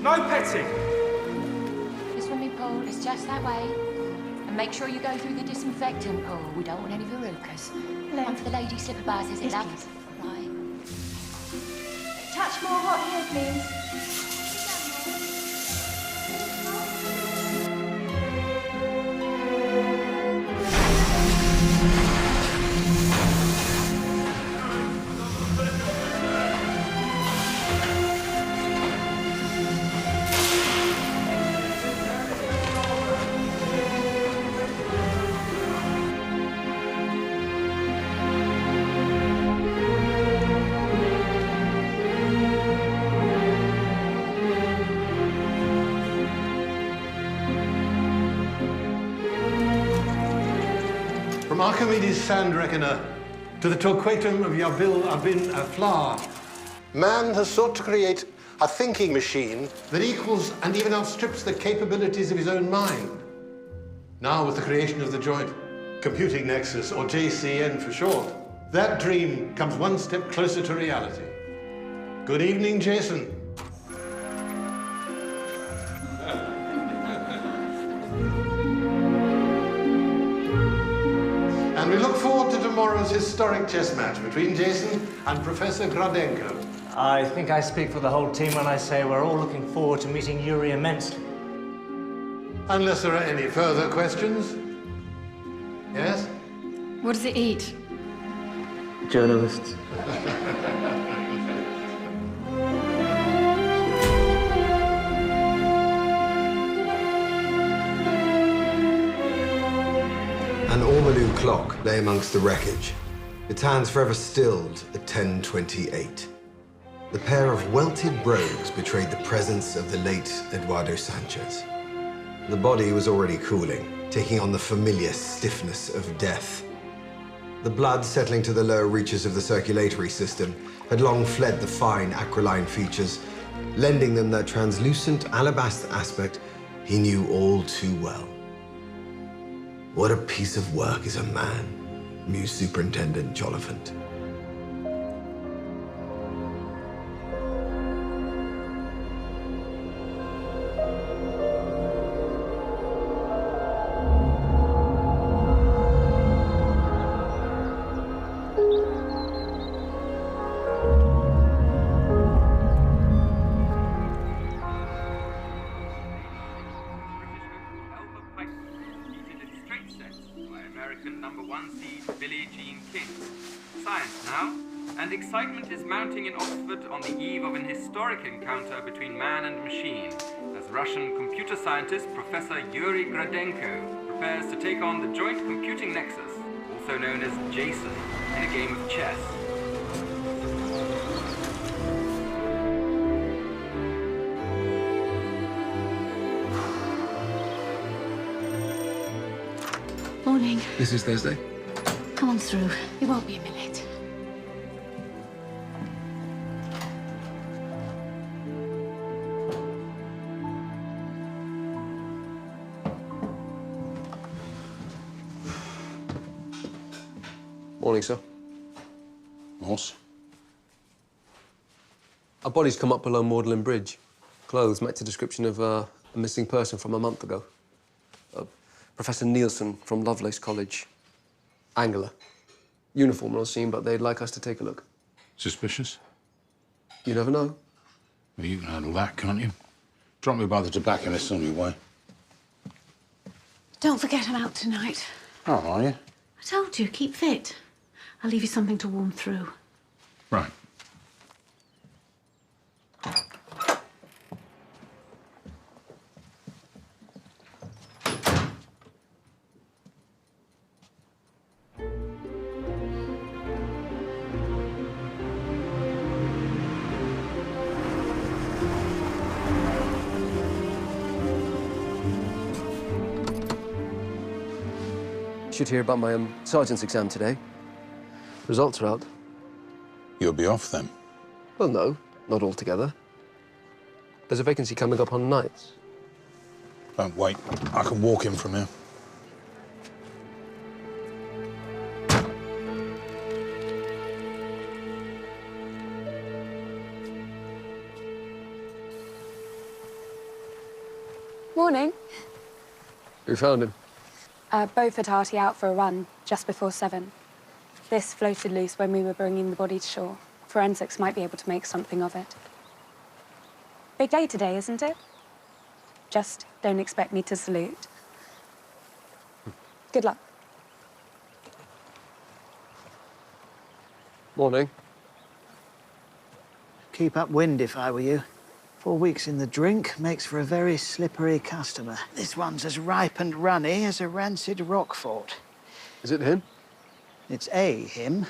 No petting. The swimming pool is just that way. And make sure you go through the disinfectant pool. We don't want any verrucas. One for the lady slipper bars, is it, love? Right. Touch more hot here, please. From Archimedes' sand reckoner to the Torquatum of Yabil Abin Aflar, man has sought to create a thinking machine that equals and even outstrips the capabilities of his own mind. Now, with the creation of the Joint Computing Nexus, or JCN for short, that dream comes one step closer to reality. Good evening, Jason. And we look forward to tomorrow's historic chess match between Jason and Professor Gradenko. I think I speak for the whole team when I say we're all looking forward to meeting Yuri immensely. Unless there are any further questions? Yes? What does it eat? Journalists. An ormolu clock lay amongst the wreckage, its hands forever stilled at 10:28. The pair of welted brogues betrayed the presence of the late Eduardo Sanchez. The body was already cooling, taking on the familiar stiffness of death. The blood settling to the lower reaches of the circulatory system had long fled the fine aquiline features, lending them that translucent alabaster aspect he knew all too well. What a piece of work is a man, mused Superintendent Jolifant. #1 seed Billie Jean King. Science now, and excitement is mounting in Oxford on the eve of an historic encounter between man and machine, as Russian computer scientist Professor Yuri Gradenko prepares to take on the Joint Computing Nexus, also known as Jason, in a game of chess. Morning. This is Thursday. Come on through. It won't be a minute. Morning, sir. Morse? Our body's come up below Magdalen Bridge. Clothes match the description of a missing person from a month ago. Professor Nielsen from Lovelace College. Angular. Uniform not seen, but they'd like us to take a look. Suspicious? You never know. Well, you can handle that, can't you? Drop me by the tobacconist on your way. Don't forget I'm out tonight. Oh, are you? I told you, keep fit. I'll leave you something to warm through. Right. Should hear about my sergeant's exam today. Results are out. You'll be off then? Well, no, not altogether. There's a vacancy coming up on nights. Don't wait. I can walk in from here. Morning. Who found him? Beaufort Artie out for a run just before 7. This floated loose when we were bringing the body to shore. Forensics might be able to make something of it. Big day today, isn't it? Just don't expect me to salute. Good luck. Morning. Keep upwind if I were you. 4 weeks in the drink makes for a very slippery customer. This one's as ripe and runny as a rancid Roquefort. Is it him? It's him.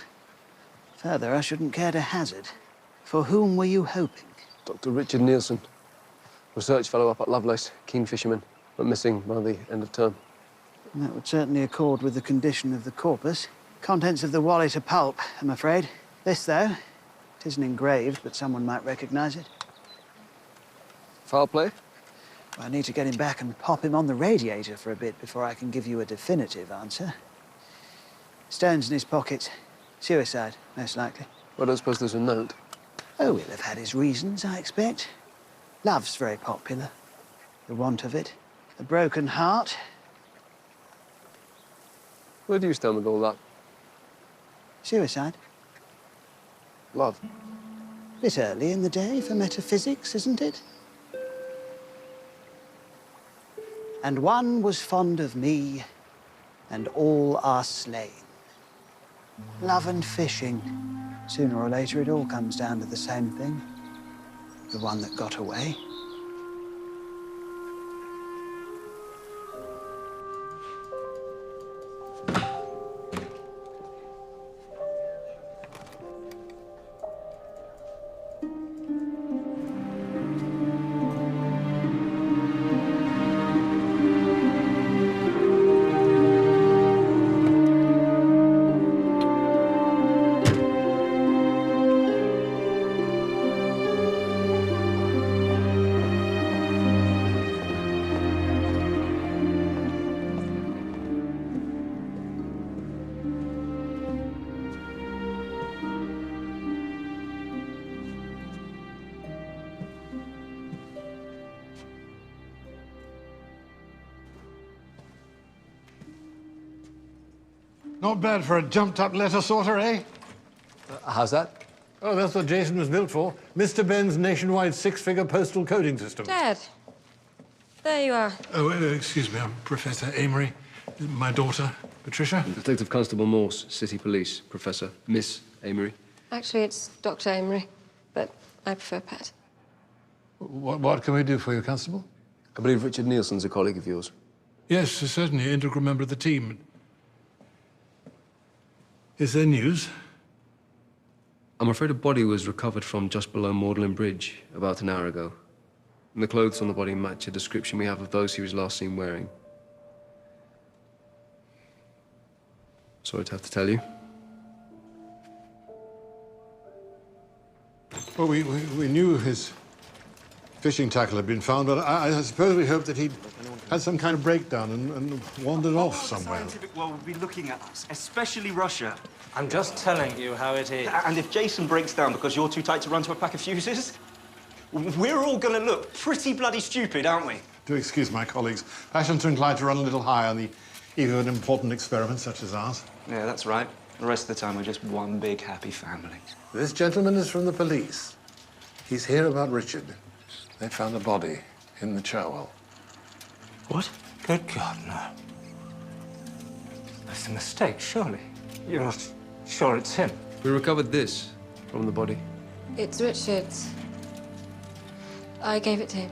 Further, I shouldn't care to hazard. For whom were you hoping? Dr. Richard Nielsen. Research fellow up at Lovelace, keen fisherman, but missing by the end of term. And that would certainly accord with the condition of the corpus. Contents of the wallet are pulp, I'm afraid. This, though, it isn't engraved, but someone might recognize it. Foul play? I need to get him back and pop him on the radiator for a bit before I can give you a definitive answer. Stones in his pockets. Suicide, most likely. Well, I don't suppose there's a note. Oh, he'll have had his reasons, I expect. Love's very popular. The want of it. A broken heart. Where do you stand with all that? Suicide. Love. Bit early in the day for metaphysics, isn't it? And one was fond of me, and all are slain. Love and fishing. Sooner or later, it all comes down to the same thing. The one that got away. Not bad for a jumped-up letter sorter, eh? How's that? Oh, that's what Jason was built for. Mr. Ben's nationwide 6-figure postal coding system. Dad, there you are. Oh, excuse me, I'm Professor Amory. My daughter, Patricia. Detective Constable Morse, City Police. Professor Miss Amory. Actually, it's Dr. Amory, but I prefer Pat. What can we do for you, Constable? I believe Richard Nielsen's a colleague of yours. Yes, certainly, integral member of the team. Is there news? I'm afraid a body was recovered from just below Magdalen Bridge about an hour ago. And the clothes on the body match a description we have of those he was last seen wearing. Sorry to have to tell you. Well, we knew his fishing tackle had been found, but I suppose we hoped that he'd had some kind of breakdown and wandered off somewhere. The scientific world will be looking at us, especially Russia. I'm just telling you how it is. And if Jason breaks down because you're too tight to run to a pack of fuses, we're all gonna look pretty bloody stupid, aren't we? Do excuse my colleagues. Passions are inclined to run a little high on the eve of an important experiment such as ours. Yeah, that's right. The rest of the time, we're just one big happy family. This gentleman is from the police. He's here about Richard. They found a body in the Cherwell. What? Good God, no. That's a mistake, surely. You're not sure it's him? We recovered this from the body. It's Richard's. I gave it to him.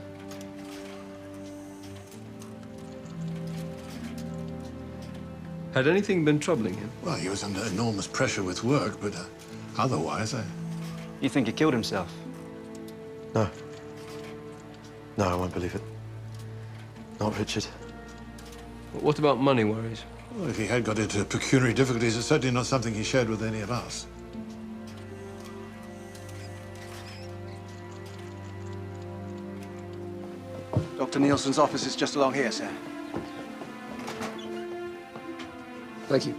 Had anything been troubling him? Well, he was under enormous pressure with work, but otherwise, You think he killed himself? No. No, I won't believe it. Not Richard. What about money worries? Well, if he had got into pecuniary difficulties, it's certainly not something he shared with any of us. Dr. Nielsen's office is just along here, sir. Thank you.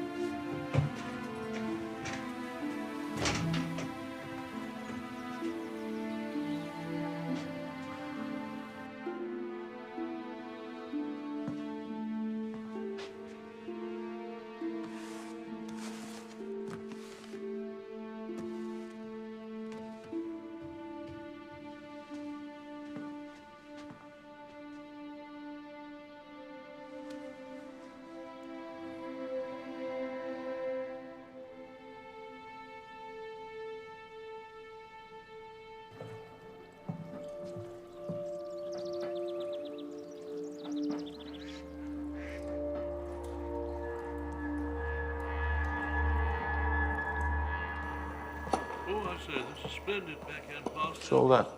What's all that?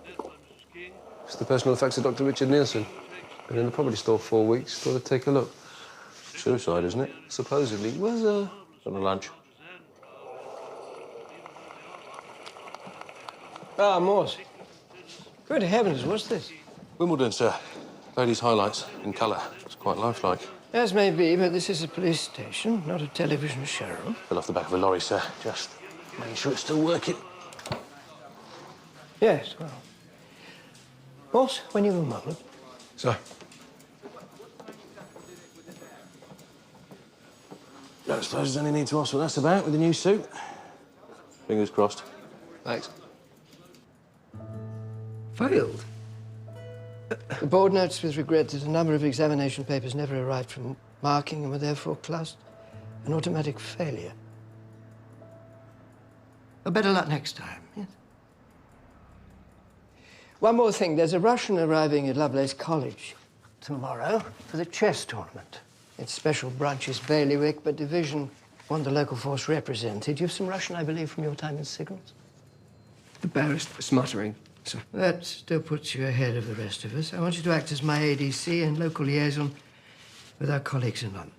It's the personal effects of Dr. Richard Nielsen. Been in the property store 4 weeks. Thought I'd take a look. Suicide, isn't it? Supposedly. Where's, On a lunch. Ah, Morse. Good heavens, what's this? Wimbledon, sir. Ladies' highlights in colour. It's quite lifelike. As may be, but this is a police station, not a television show. Fell off the back of a lorry, sir. Just making sure it's still working. Yes, well. Morse, when you've a moment. Sir. Don't suppose there's any need to ask what that's about with the new suit. Fingers crossed. Thanks. Failed? The board notes with regret that a number of examination papers never arrived from marking and were therefore classed an automatic failure. Well, better luck next time, yes? One more thing. There's a Russian arriving at Lovelace College tomorrow for the chess tournament. Its special branch is bailiwick, but division want the local force represented. You have some Russian, I believe, from your time in Signals? The barest smuttering, sir. That still puts you ahead of the rest of us. I want you to act as my ADC and local liaison with our colleagues in London.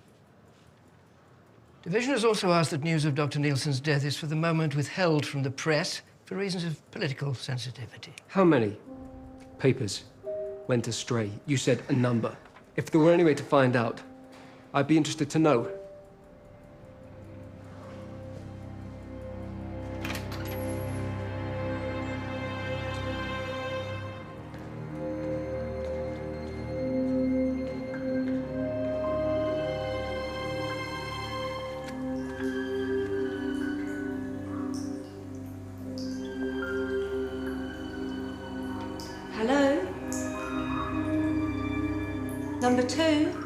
Division has also asked that news of Dr. Nielsen's death is for the moment withheld from the press for reasons of political sensitivity. How many papers went astray? You said a number. If there were any way to find out, I'd be interested to know. Hello? Number 2?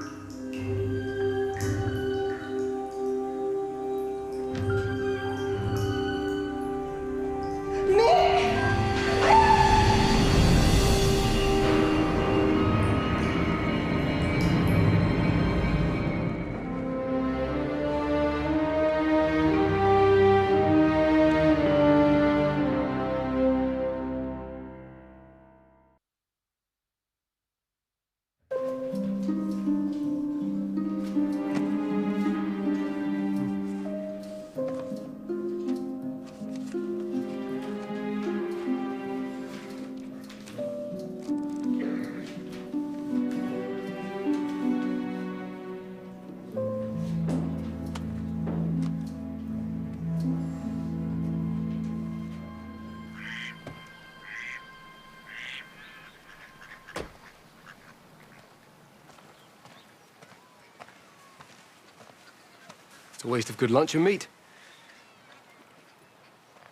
It's a waste of good lunch and meat.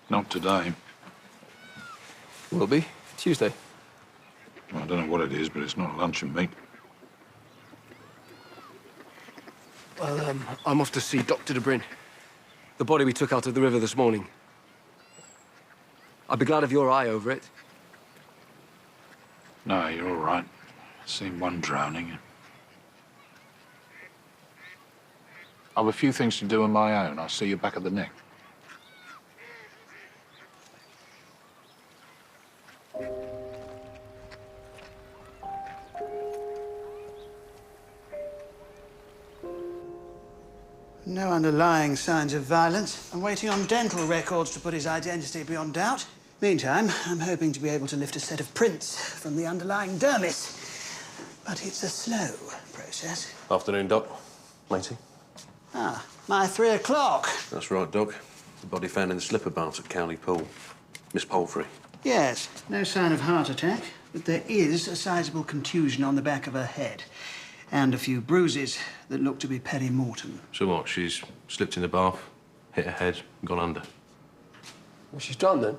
Not today. Will be. Tuesday. Well, I don't know what it is, but it's not lunch and meat. Well, I'm off to see Dr. De Bryn. The body we took out of the river this morning. I'd be glad of your eye over it. No, you're all right. Seen one drowning. I've a few things to do on my own. I'll see you back at the Nick. No underlying signs of violence. I'm waiting on dental records to put his identity beyond doubt. Meantime, I'm hoping to be able to lift a set of prints from the underlying dermis. But it's a slow process. Afternoon, Doc. Matey. Ah, my 3 o'clock. That's right, Doc. The body found in the slipper baths at Cowley Pool. Miss Palfrey. Yes, no sign of heart attack, but there is a sizable contusion on the back of her head. And a few bruises that look to be peri-mortem. So what? She's slipped in the bath, hit her head, and gone under. Well, she's drowned then?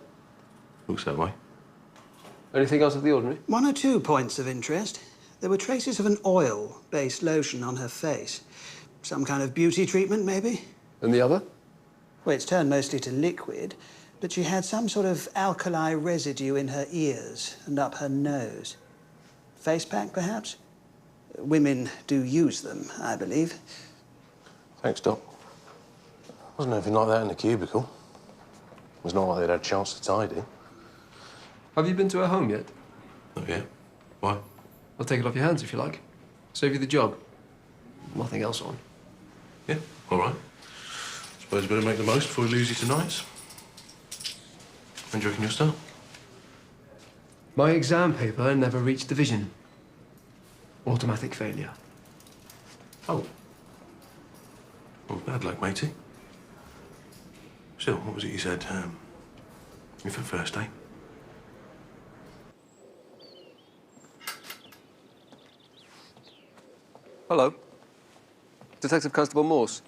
Looks that way. Anything else of the ordinary? 1 or 2 points of interest. There were traces of an oil-based lotion on her face. Some kind of beauty treatment, maybe? And the other? Well, it's turned mostly to liquid, but she had some sort of alkali residue in her ears and up her nose. Face pack, perhaps? Women do use them, I believe. Thanks, Doc. Wasn't anything like that in the cubicle. It's not like they'd had a chance to tidy. Have you been to her home yet? Not yet. Why? I'll take it off your hands if you like. Save you the job. Nothing else on. Yeah, all right. Suppose you better make the most before we lose you tonight. When do you reckon you'll start? My exam paper never reached division. Automatic failure. Oh. Well, bad luck, matey. Still, what was it you said? You're for first, eh? Hello. Detective Constable Morse.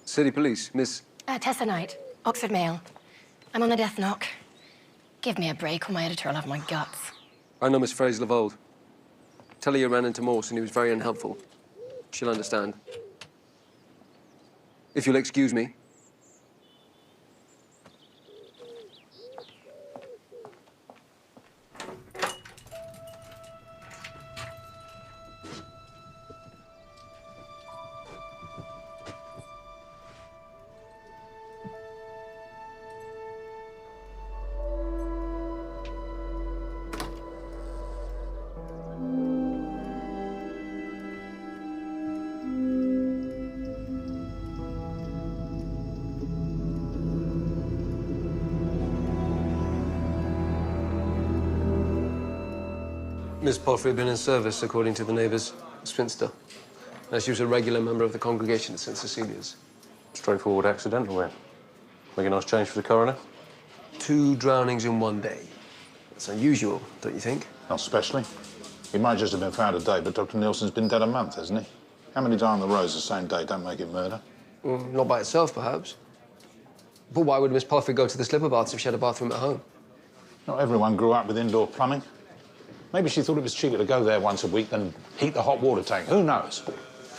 City Police, Miss... Tessa Knight, Oxford Mail. I'm on the death knock. Give me a break or my editor will have my guts. I know Miss Fraser of old. Tell her you ran into Morse and he was very unhelpful. She'll understand. If you'll excuse me. Miss Palfrey had been in service, according to the neighbours. Spinster. She was a regular member of the congregation at St. Cecilia's. Straightforward accidental, then. Make a nice change for the coroner. 2 drownings in one day. That's unusual, don't you think? Not especially. He might just have been found a day, but Dr. Nielsen's been dead a month, hasn't he? How many die on the roads the same day don't make it murder? Not by itself, perhaps. But why would Miss Palfrey go to the slipper baths if she had a bathroom at home? Not everyone grew up with indoor plumbing. Maybe she thought it was cheaper to go there once a week than heat the hot water tank. Who knows?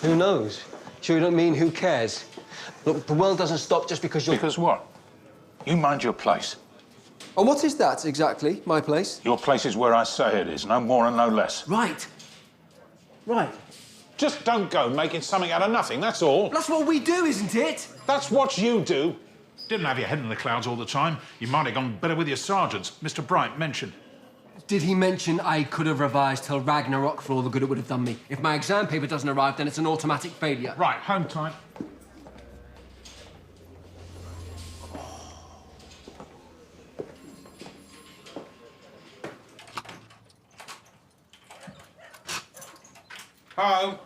Who knows? Sure you don't mean who cares? Look, the world doesn't stop just because you're... Because what? You mind your place. And what is that, exactly, my place? Your place is where I say it is, no more and no less. Right. Right. Just don't go making something out of nothing, that's all. That's what we do, isn't it? That's what you do. Didn't have your head in the clouds all the time. You might have gone better with your sergeants. Mr. Bright mentioned. Did he mention I could have revised till Ragnarok for all the good it would have done me? If my exam paper doesn't arrive, then it's an automatic failure. Right, home time. Home.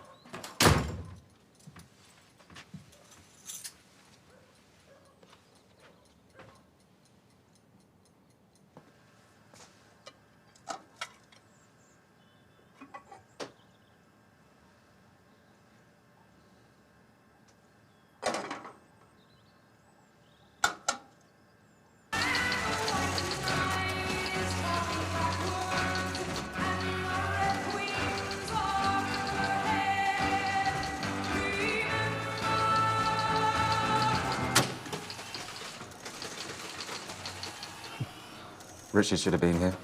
Richard should have been here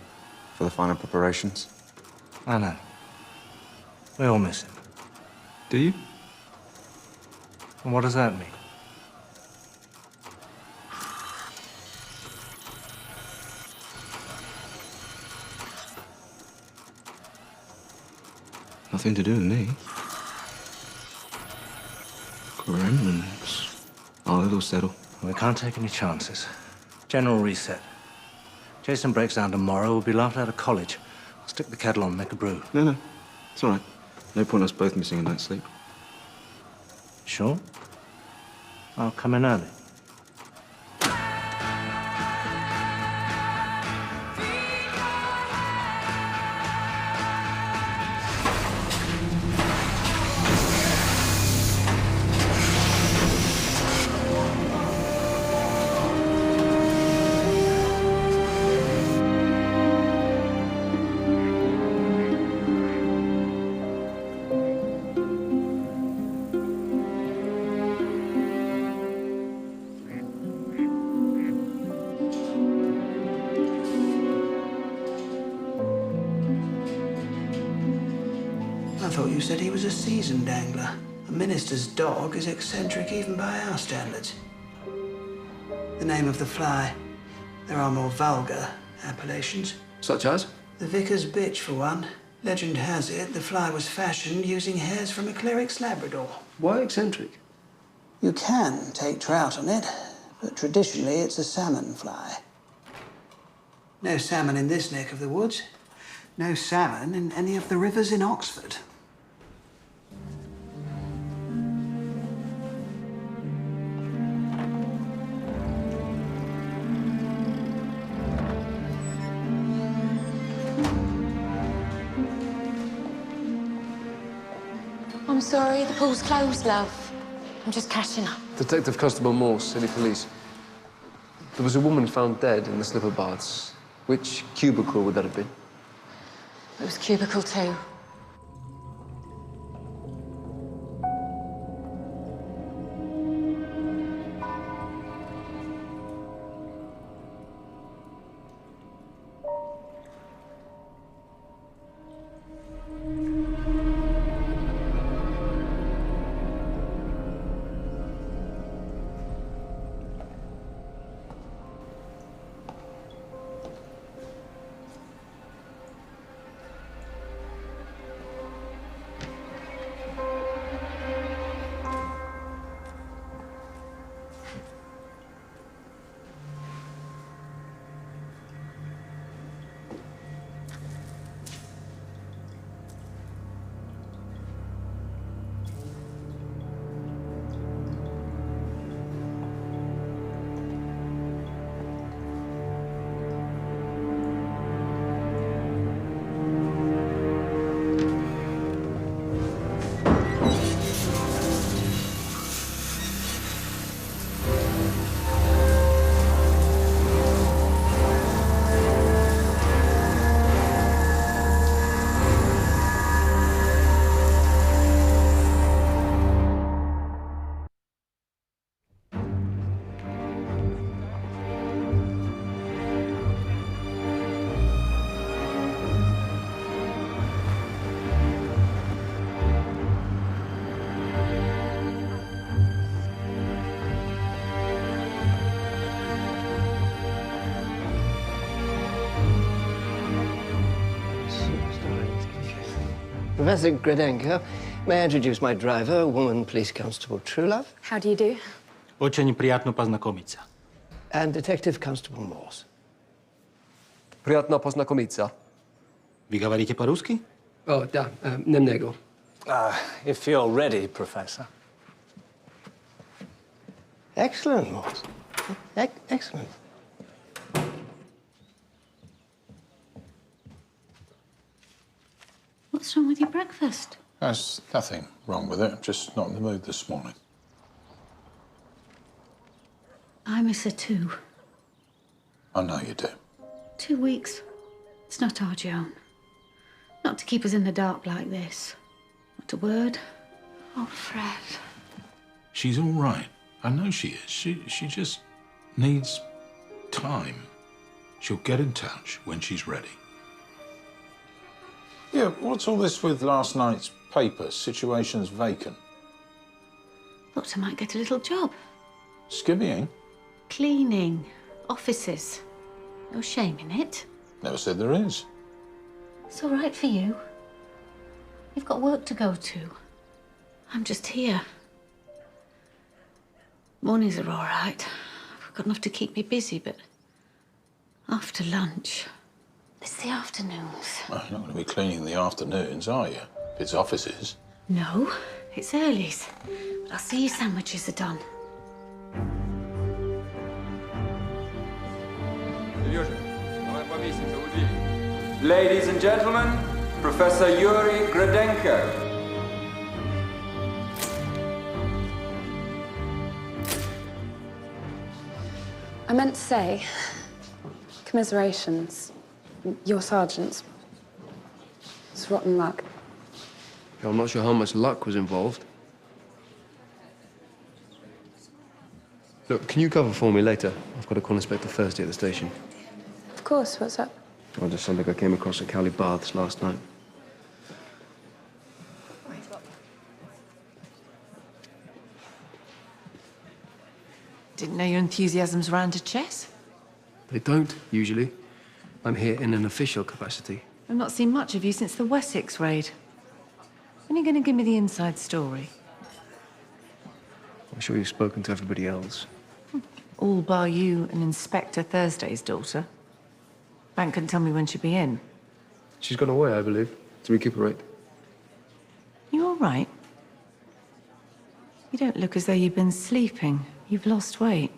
for the final preparations. I know. We all miss him. Do you? And what does that mean? Nothing to do with me. Gremlins. Oh, it'll settle. We can't take any chances. General reset. Jason breaks down tomorrow, we'll be laughed out of college. I'll stick the kettle on, make a brew. No. It's all right. No point us both missing a night's sleep. Sure? I'll come in early. I thought you said he was a seasoned angler. A minister's dog is eccentric even by our standards. The name of the fly? There are more vulgar appellations. Such as? The vicar's bitch, for one. Legend has it the fly was fashioned using hairs from a cleric's Labrador. Why eccentric? You can take trout on it, but traditionally it's a salmon fly. No salmon in this neck of the woods. No salmon in any of the rivers in Oxford. I'm sorry, the pool's closed, love. I'm just catching up. Detective Constable Morse, City Police. There was a woman found dead in the slipper baths. Which cubicle would that have been? It was cubicle 2. Professor Gradenko, may I introduce my driver, woman police constable Truelove? How do you do? Очень приятно познакомиться. And Detective Constable Morse. Приятно познакомиться. Вы говорите по-русски? О, да, немного. If you're ready, Professor. Excellent, Morse. Excellent. What's wrong with your breakfast? There's nothing wrong with it. I'm just not in the mood this morning. I miss her too. I know you do. 2 weeks. It's not our Joan. Not to keep us in the dark like this. Not a word. Oh, Fred. She's all right. I know she is. She just needs time. She'll get in touch when she's ready. Yeah, what's all this with last night's paper? Situation's vacant. Thought I might get a little job. Skivvying? Cleaning. Offices. No shame in it. Never said there is. It's all right for you. You've got work to go to. I'm just here. Mornings are all right. I've got enough to keep me busy, but after lunch, it's the afternoons. Well, you're not going to be cleaning the afternoons, are you? If it's offices. No, it's earlies. But I'll see your sandwiches are done. Ladies and gentlemen, Professor Yuri Gradenko. I meant to say, commiserations. Your sergeant's. It's rotten luck. I'm not sure how much luck was involved. Look, can you cover for me later? I've got to call Inspector Thursday at the station. Of course, what's up? Oh, just something I came across at Cowley Baths last night. Didn't know your enthusiasms ran to chess. They don't, usually. I'm here in an official capacity. I've not seen much of you since the Wessex raid. When are you going to give me the inside story? I'm sure you've spoken to everybody else. All bar you and Inspector Thursday's daughter. Bank couldn't tell me when she'd be in. She's gone away, I believe, to recuperate. You all right? You don't look as though you've been sleeping. You've lost weight.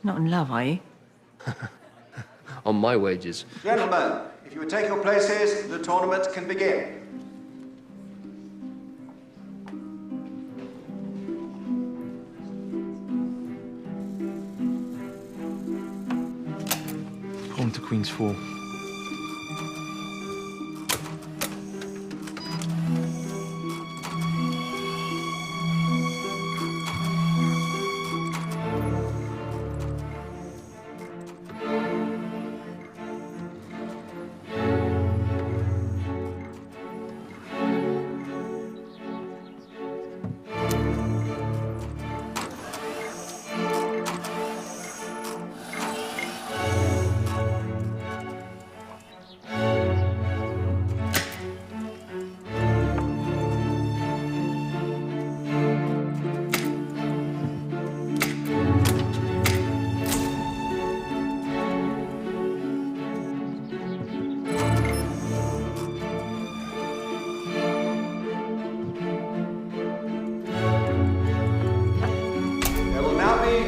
Not in love, are you? On my wages. Gentlemen, if you would take your places, the tournament can begin. Pawn to Queen's 4.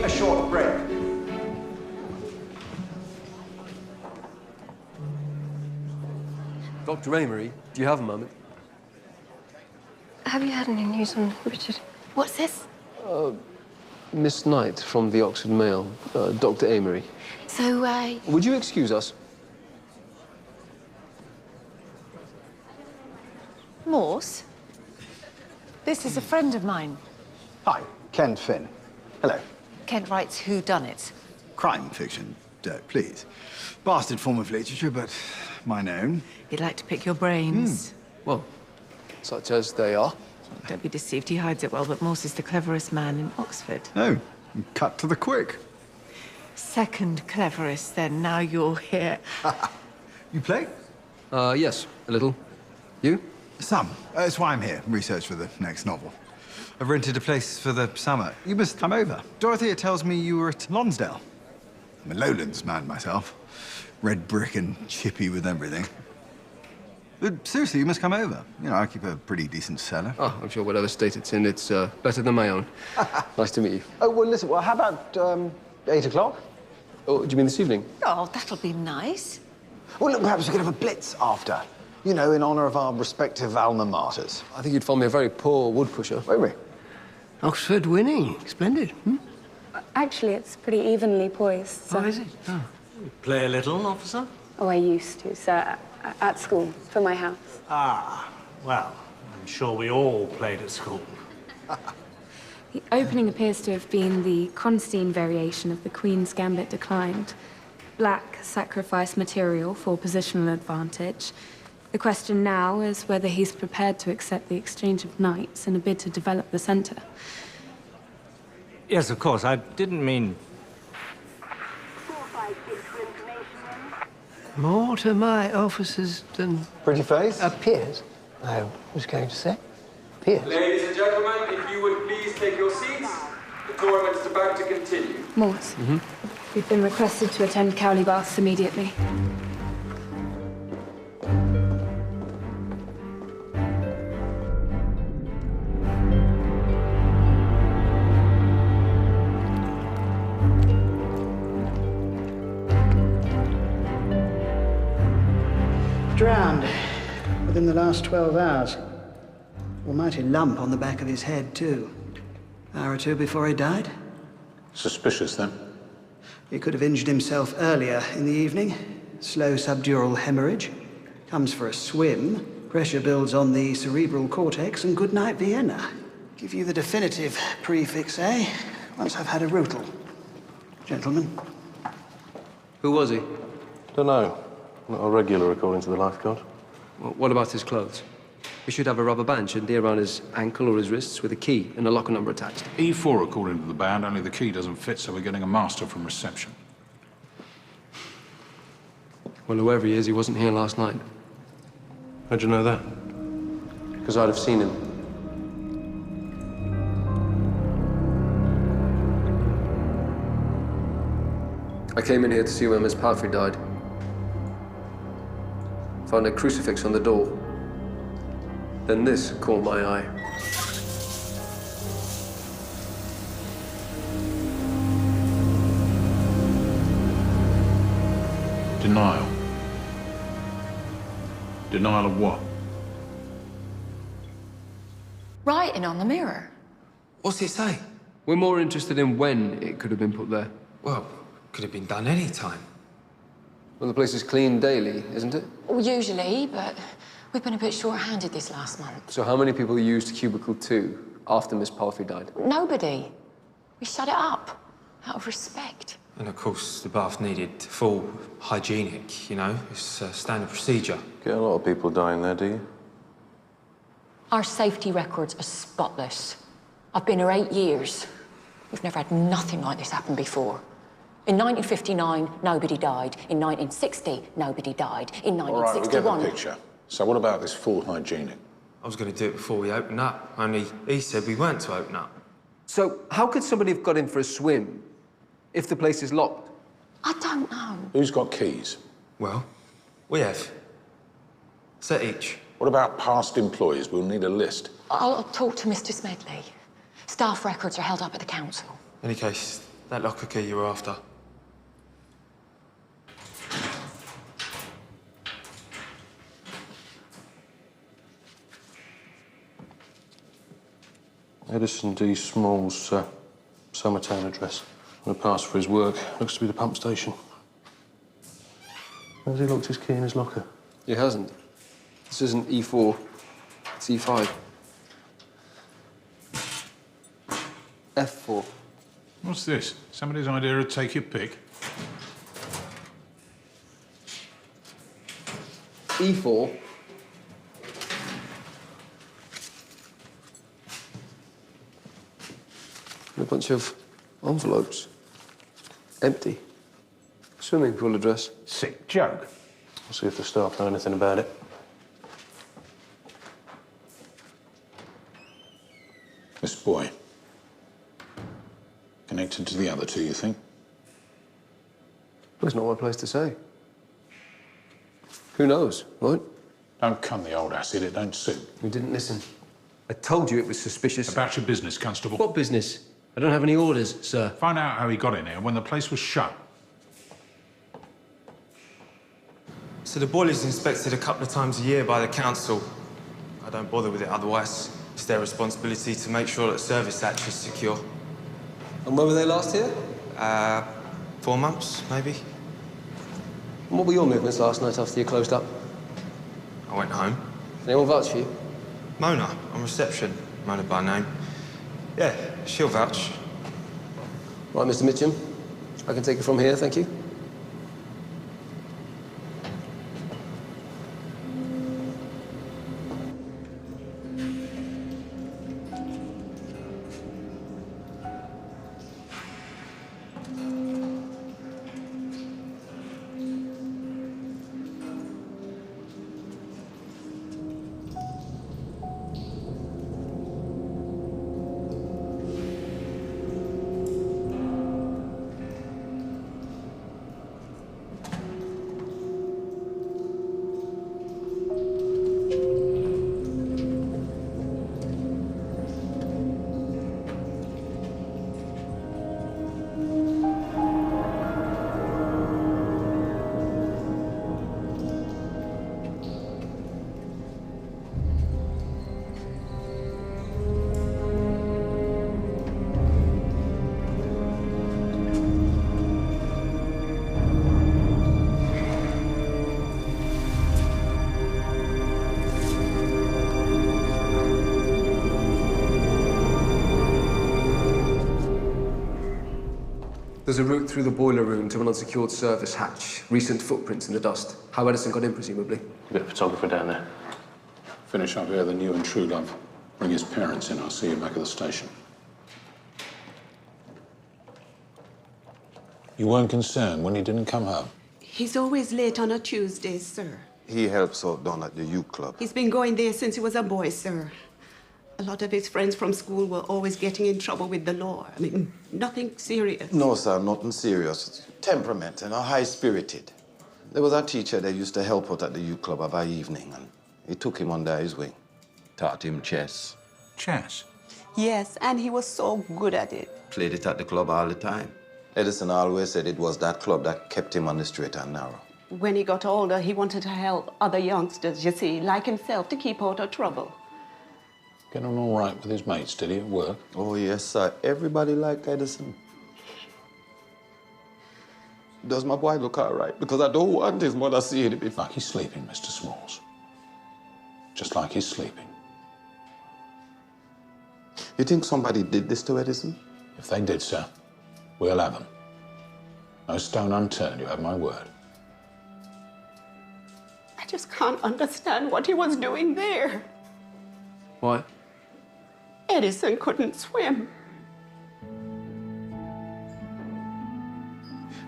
A short break. Dr. Amory, do you have a moment? Have you had any news on Richard? What's this? Miss Knight from the Oxford Mail, Dr. Amory. So, Would you excuse us? Morse? This is a friend of mine. Hi, Ken Finn. Hello. Kent writes whodunit. Crime fiction, please. Bastard form of literature, but mine own. He'd like to pick your brains. Well, such as they are. Don't be deceived, he hides it well, but Morse is the cleverest man in Oxford. Oh, cut to the quick. Second cleverest, then. Now you're here. You play? Yes, a little. You? Some. That's why I'm here, research for the next novel. I've rented a place for the summer. You must come over. Dorothea tells me you were at Lonsdale. I'm a Lowlands man myself. Red brick and chippy with everything. But seriously, you must come over. You know, I keep a pretty decent cellar. Oh, I'm sure whatever state it's in, it's better than my own. Nice to meet you. Oh, well, listen, how about 8 o'clock? Oh, do you mean this evening? Oh, that'll be nice. Well, look, perhaps we could have a blitz after. You know, in honor of our respective alma maters. I think you'd find me a very poor wood pusher. Won't we? Oxford winning. Splendid. Actually, it's pretty evenly poised. So. Oh, is it? Oh. Play a little, officer? Oh, I used to, sir, at school, for my house. Ah, well, I'm sure we all played at school. The opening appears to have been the Constantine variation of the Queen's Gambit declined. Black sacrifice material for positional advantage. The question now is whether he's prepared to accept the exchange of knights in a bid to develop the centre. Yes, of course. I didn't mean... More to my officers than... Pretty face? Appears, I was going to say. Appears. Ladies and gentlemen, if you would please take your seats, the tournament is about to continue. Morse, we've been requested to attend Cowley Baths immediately. Drowned within the last 12 hours. Almighty lump on the back of his head, too. Hour or two before he died. Suspicious, then? He could have injured himself earlier in the evening. Slow subdural hemorrhage. Comes for a swim. Pressure builds on the cerebral cortex, and good night, Vienna. Give you the definitive prefix, eh? Once I've had a rootle. Gentlemen. Who was he? Don't know. Not a regular, according to the lifeguard. Well, what about his clothes? We should have a rubber band, shouldn't he, around his ankle or his wrists with a key and a locker number attached. E4, according to the band, only the key doesn't fit, so we're getting a master from reception. Well, whoever he is, he wasn't here last night. How'd you know that? Because I'd have seen him. I came in here to see where Miss Palfrey died. Found a crucifix on the door. Then this caught my eye. Denial. Denial of what? Writing on the mirror. What's it say? We're more interested in when it could have been put there. Well, could have been done any time. Well, the place is cleaned daily, isn't it? Well, usually, but we've been a bit short-handed this last month. So how many people used Cubicle 2 after Miss Palfrey died? Nobody. We shut it up out of respect. And of course, the bath needed full hygienic, you know? It's a standard procedure. Get a lot of people dying there, do you? Our safety records are spotless. I've been here 8 years. We've never had nothing like this happen before. In 1959, nobody died. In 1960, nobody died. In 1961... All right, we get the picture. So what about this full hygienic? I was going to do it before we open up, only he said we weren't to open up. So how could somebody have got in for a swim if the place is locked? I don't know. Who's got keys? Well, we have. Set each. What about past employees? We'll need a list. I'll talk to Mr. Smedley. Staff records are held up at the council. In any case, that locker key you were after. Edison D. Small's Summertown address. And a pass for his work. Looks to be the pump station. Has he locked his key in his locker? He hasn't. This isn't E4, it's E5. F4. What's this? Somebody's idea of take your pick? E4. And a bunch of envelopes. Empty. Swimming pool address. Sick joke. We'll see if the staff know anything about it. This boy. Connected to the other two, you think? Well, it's not my place to say. Who knows, right? Don't come the old acid, it don't suit. You didn't listen. I told you it was suspicious. About your business, Constable. What business? I don't have any orders, sir. Find out how he got in here when the place was shut. So the boiler's inspected a couple of times a year by the council. I don't bother with it otherwise. It's their responsibility to make sure that the service hatch is secure. And when were they last here? 4 months, maybe. And what were your movements last night after you closed up? I went home. Anyone vouch for you? Mona, on reception. Mona by name. Yeah, she'll vouch. Right, Mr. Mitchum. I can take it from here, thank you. There's a route through the boiler room to an unsecured service hatch. Recent footprints in the dust. How Edison got in, presumably. Bit of photographer down there. Finish up here, the new and true love. Bring his parents in, I'll see you back at the station. You weren't concerned when he didn't come home? He's always late on a Tuesday, sir. He helps out down at the youth club. He's been going there since he was a boy, sir. A lot of his friends from school were always getting in trouble with the law. I mean, nothing serious. No, sir, nothing serious. Temperament and high-spirited. There was a teacher that used to help out at the youth club of an evening, and he took him under his wing. Taught him chess. Chess? Yes, and he was so good at it. Played it at the club all the time. Edison always said it was that club that kept him on the straight and narrow. When he got older, he wanted to help other youngsters, you see, like himself, to keep out of trouble. Get on all right with his mates, did he, at work? Oh, yes, sir. Everybody liked Edison. Does my boy look all right? Because I don't want his mother seeing him. Like he's sleeping, Mr. Smalls. Just like he's sleeping. You think somebody did this to Edison? If they did, sir, we'll have them. No stone unturned, you have my word. I just can't understand what he was doing there. Why? Edison couldn't swim.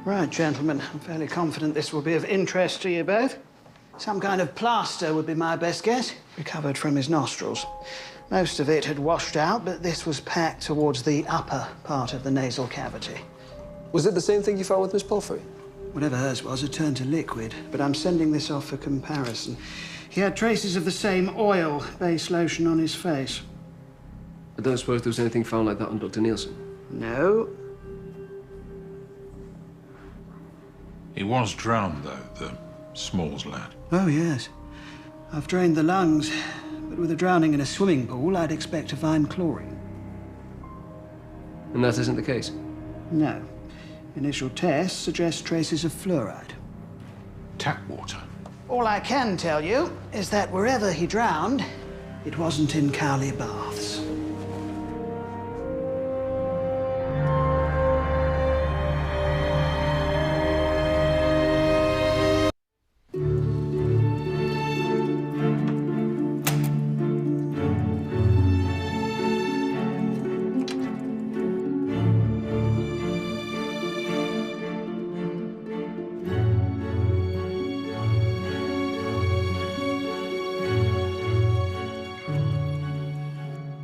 Right, gentlemen, I'm fairly confident this will be of interest to you both. Some kind of plaster would be my best guess, recovered from his nostrils. Most of it had washed out, but this was packed towards the upper part of the nasal cavity. Was it the same thing you found with Miss Palfrey? Whatever hers was, it turned to liquid, but I'm sending this off for comparison. He had traces of the same oil-based lotion on his face. I don't suppose there was anything found like that on Dr. Nielsen? No. He was drowned, though, the Smalls lad. Oh, yes. I've drained the lungs, but with a drowning in a swimming pool, I'd expect to find chlorine. And that isn't the case? No. Initial tests suggest traces of fluoride. Tap water? All I can tell you is that wherever he drowned, it wasn't in Cowley Baths.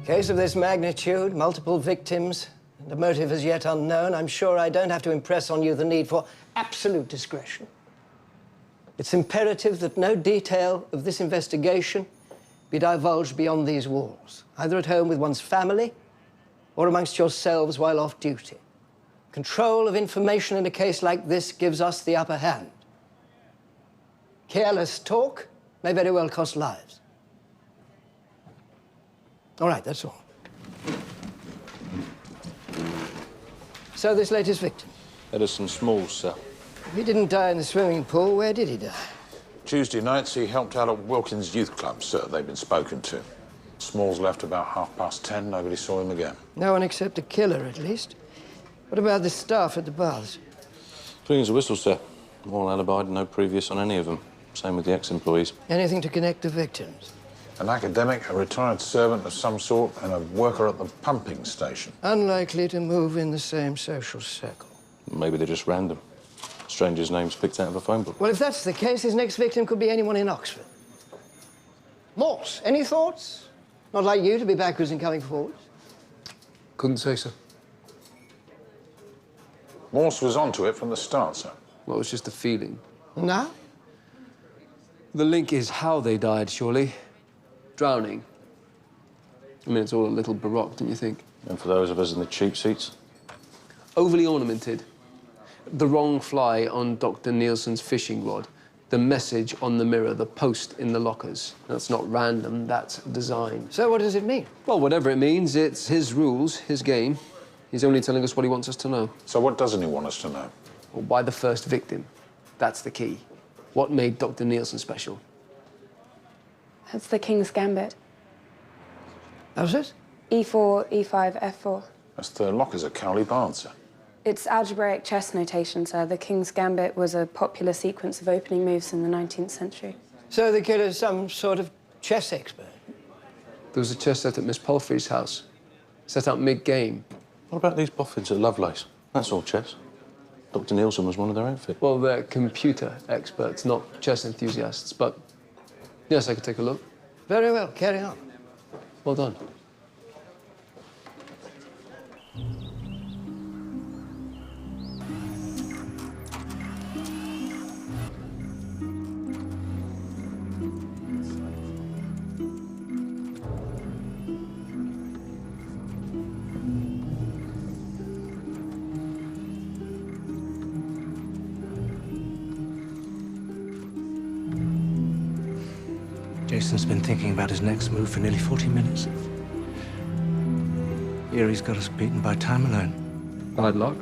Case of this magnitude, multiple victims, and a motive as yet unknown, I'm sure I don't have to impress on you the need for absolute discretion. It's imperative that no detail of this investigation be divulged beyond these walls, either at home with one's family or amongst yourselves while off duty. Control of information in a case like this gives us the upper hand. Careless talk may very well cost lives. All right, that's all. So this latest victim? Edison Smalls, sir. If he didn't die in the swimming pool, where did he die? Tuesday nights, he helped out at Wilkins Youth Club, sir. They've been spoken to. Smalls left about 10:30. Nobody saw him again. No one except the killer, at least. What about the staff at the baths? Clean as a whistle, sir. All alibied, no previous on any of them. Same with the ex-employees. Anything to connect the victims? An academic, a retired servant of some sort, and a worker at the pumping station. Unlikely to move in the same social circle. Maybe they're just random. Strangers' names picked out of a phone book. Well, if that's the case, his next victim could be anyone in Oxford. Morse, any thoughts? Not like you to be backwards and coming forwards. Couldn't say so. Morse was onto it from the start, sir. Well, it was just a feeling. No? The link is how they died, surely. Drowning. I mean, it's all a little baroque, don't you think? And for those of us in the cheap seats? Overly ornamented. The wrong fly on Dr. Nielsen's fishing rod. The message on the mirror, the post in the lockers. That's not random, that's design. So what does it mean? Well, whatever it means, it's his rules, his game. He's only telling us what he wants us to know. So what doesn't he want us to know? Well, why the first victim? That's the key. What made Dr. Nielsen special? That's the King's Gambit. How's it? E4, E5, F4. That's the lockers at Cowley Baths, sir. It's algebraic chess notation, sir. The King's Gambit was a popular sequence of opening moves in the 19th century. So the killer's some sort of chess expert? There was a chess set at Miss Palfrey's house. Set up mid-game. What about these boffins at Lovelace? That's all chess. Dr. Nielsen was one of their outfit. Well, they're computer experts, not chess enthusiasts, but yes, I could take a look. Very well, carry on. Well done. Jason's been thinking about his next move for nearly 40 minutes. Here he's got us beaten by time alone. Bad luck.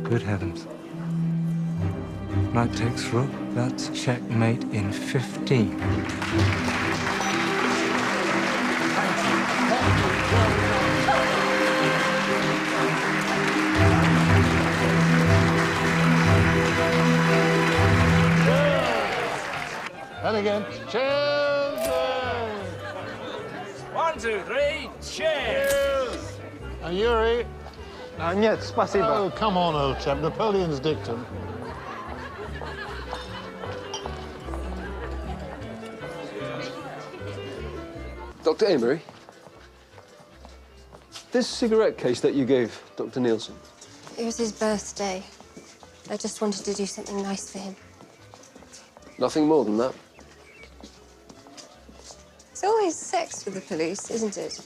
Good heavens. Knight takes rook. That's checkmate in 15. And again. Cheers! 1, 2, 3, cheers! And Yuri? Нет, спасибо. Oh, come on, old chap. Napoleon's dictum. Dr. Amory, this cigarette case that you gave Dr. Nielsen, It was his birthday. I just wanted to do something nice for him. nothing more than that. It's always sex with the police, isn't it?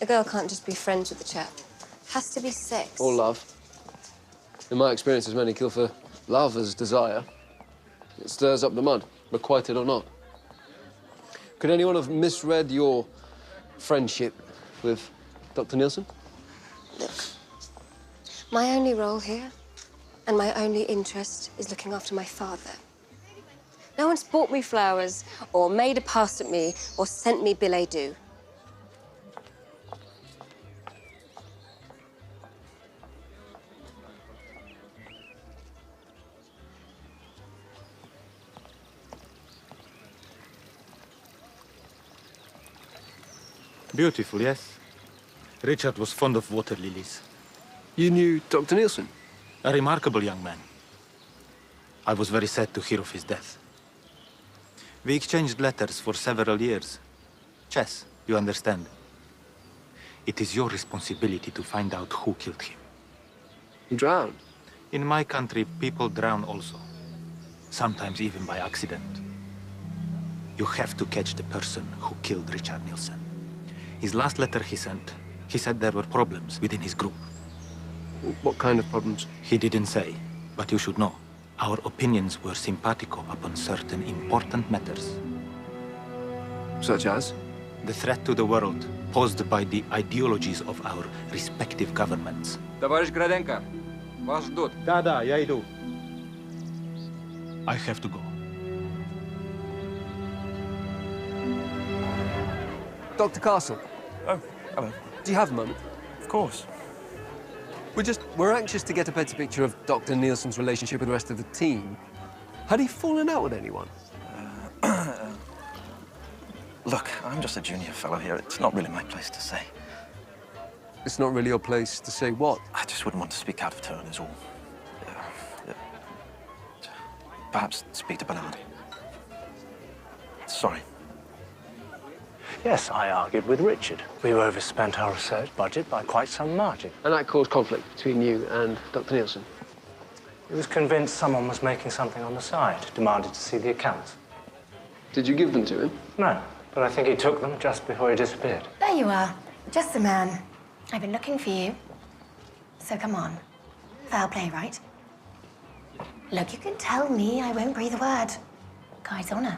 A girl can't just be friends with the chap. Has to be sex. Or love. In my experience, as many kill for love as desire. It stirs up the mud, requited or not. Could anyone have misread your friendship with Dr. Nielsen? Look, my only role here and my only interest is looking after my father. No one's bought me flowers or made a pass at me or sent me billet doux. Beautiful, yes. Richard was fond of water lilies. You knew Dr. Nielsen? A remarkable young man. I was very sad to hear of his death. We exchanged letters for several years. Chess, you understand. It is your responsibility to find out who killed him. He drowned? In my country, people drown also. Sometimes even by accident. You have to catch the person who killed Richard Nielsen. His last letter he said there were problems within his group. What kind of problems? He didn't say, but you should know. Our opinions were simpatico upon certain important matters. Such as? The threat to the world posed by the ideologies of our respective governments. Товарищ Граденко, вас ждут. Да, я иду. I have to go. Dr. Castle. Oh, hello. Do you have a moment? Of course. We're anxious to get a better picture of Dr. Nielsen's relationship with the rest of the team. Had he fallen out with anyone? Look, I'm just a junior fellow here. It's not really my place to say. It's not really your place to say what? I just wouldn't want to speak out of turn, is all. Perhaps speak to Bernard. Sorry. Yes, I argued with Richard. We overspent our research budget by quite some margin. And that caused conflict between you and Dr. Nielsen? He was convinced someone was making something on the side, demanded to see the accounts. Did you give them to him? No, but I think he took them just before he disappeared. There you are. Just the man. I've been looking for you. So come on. Foul play, right? Look, you can tell me I won't breathe a word. Guy's honor.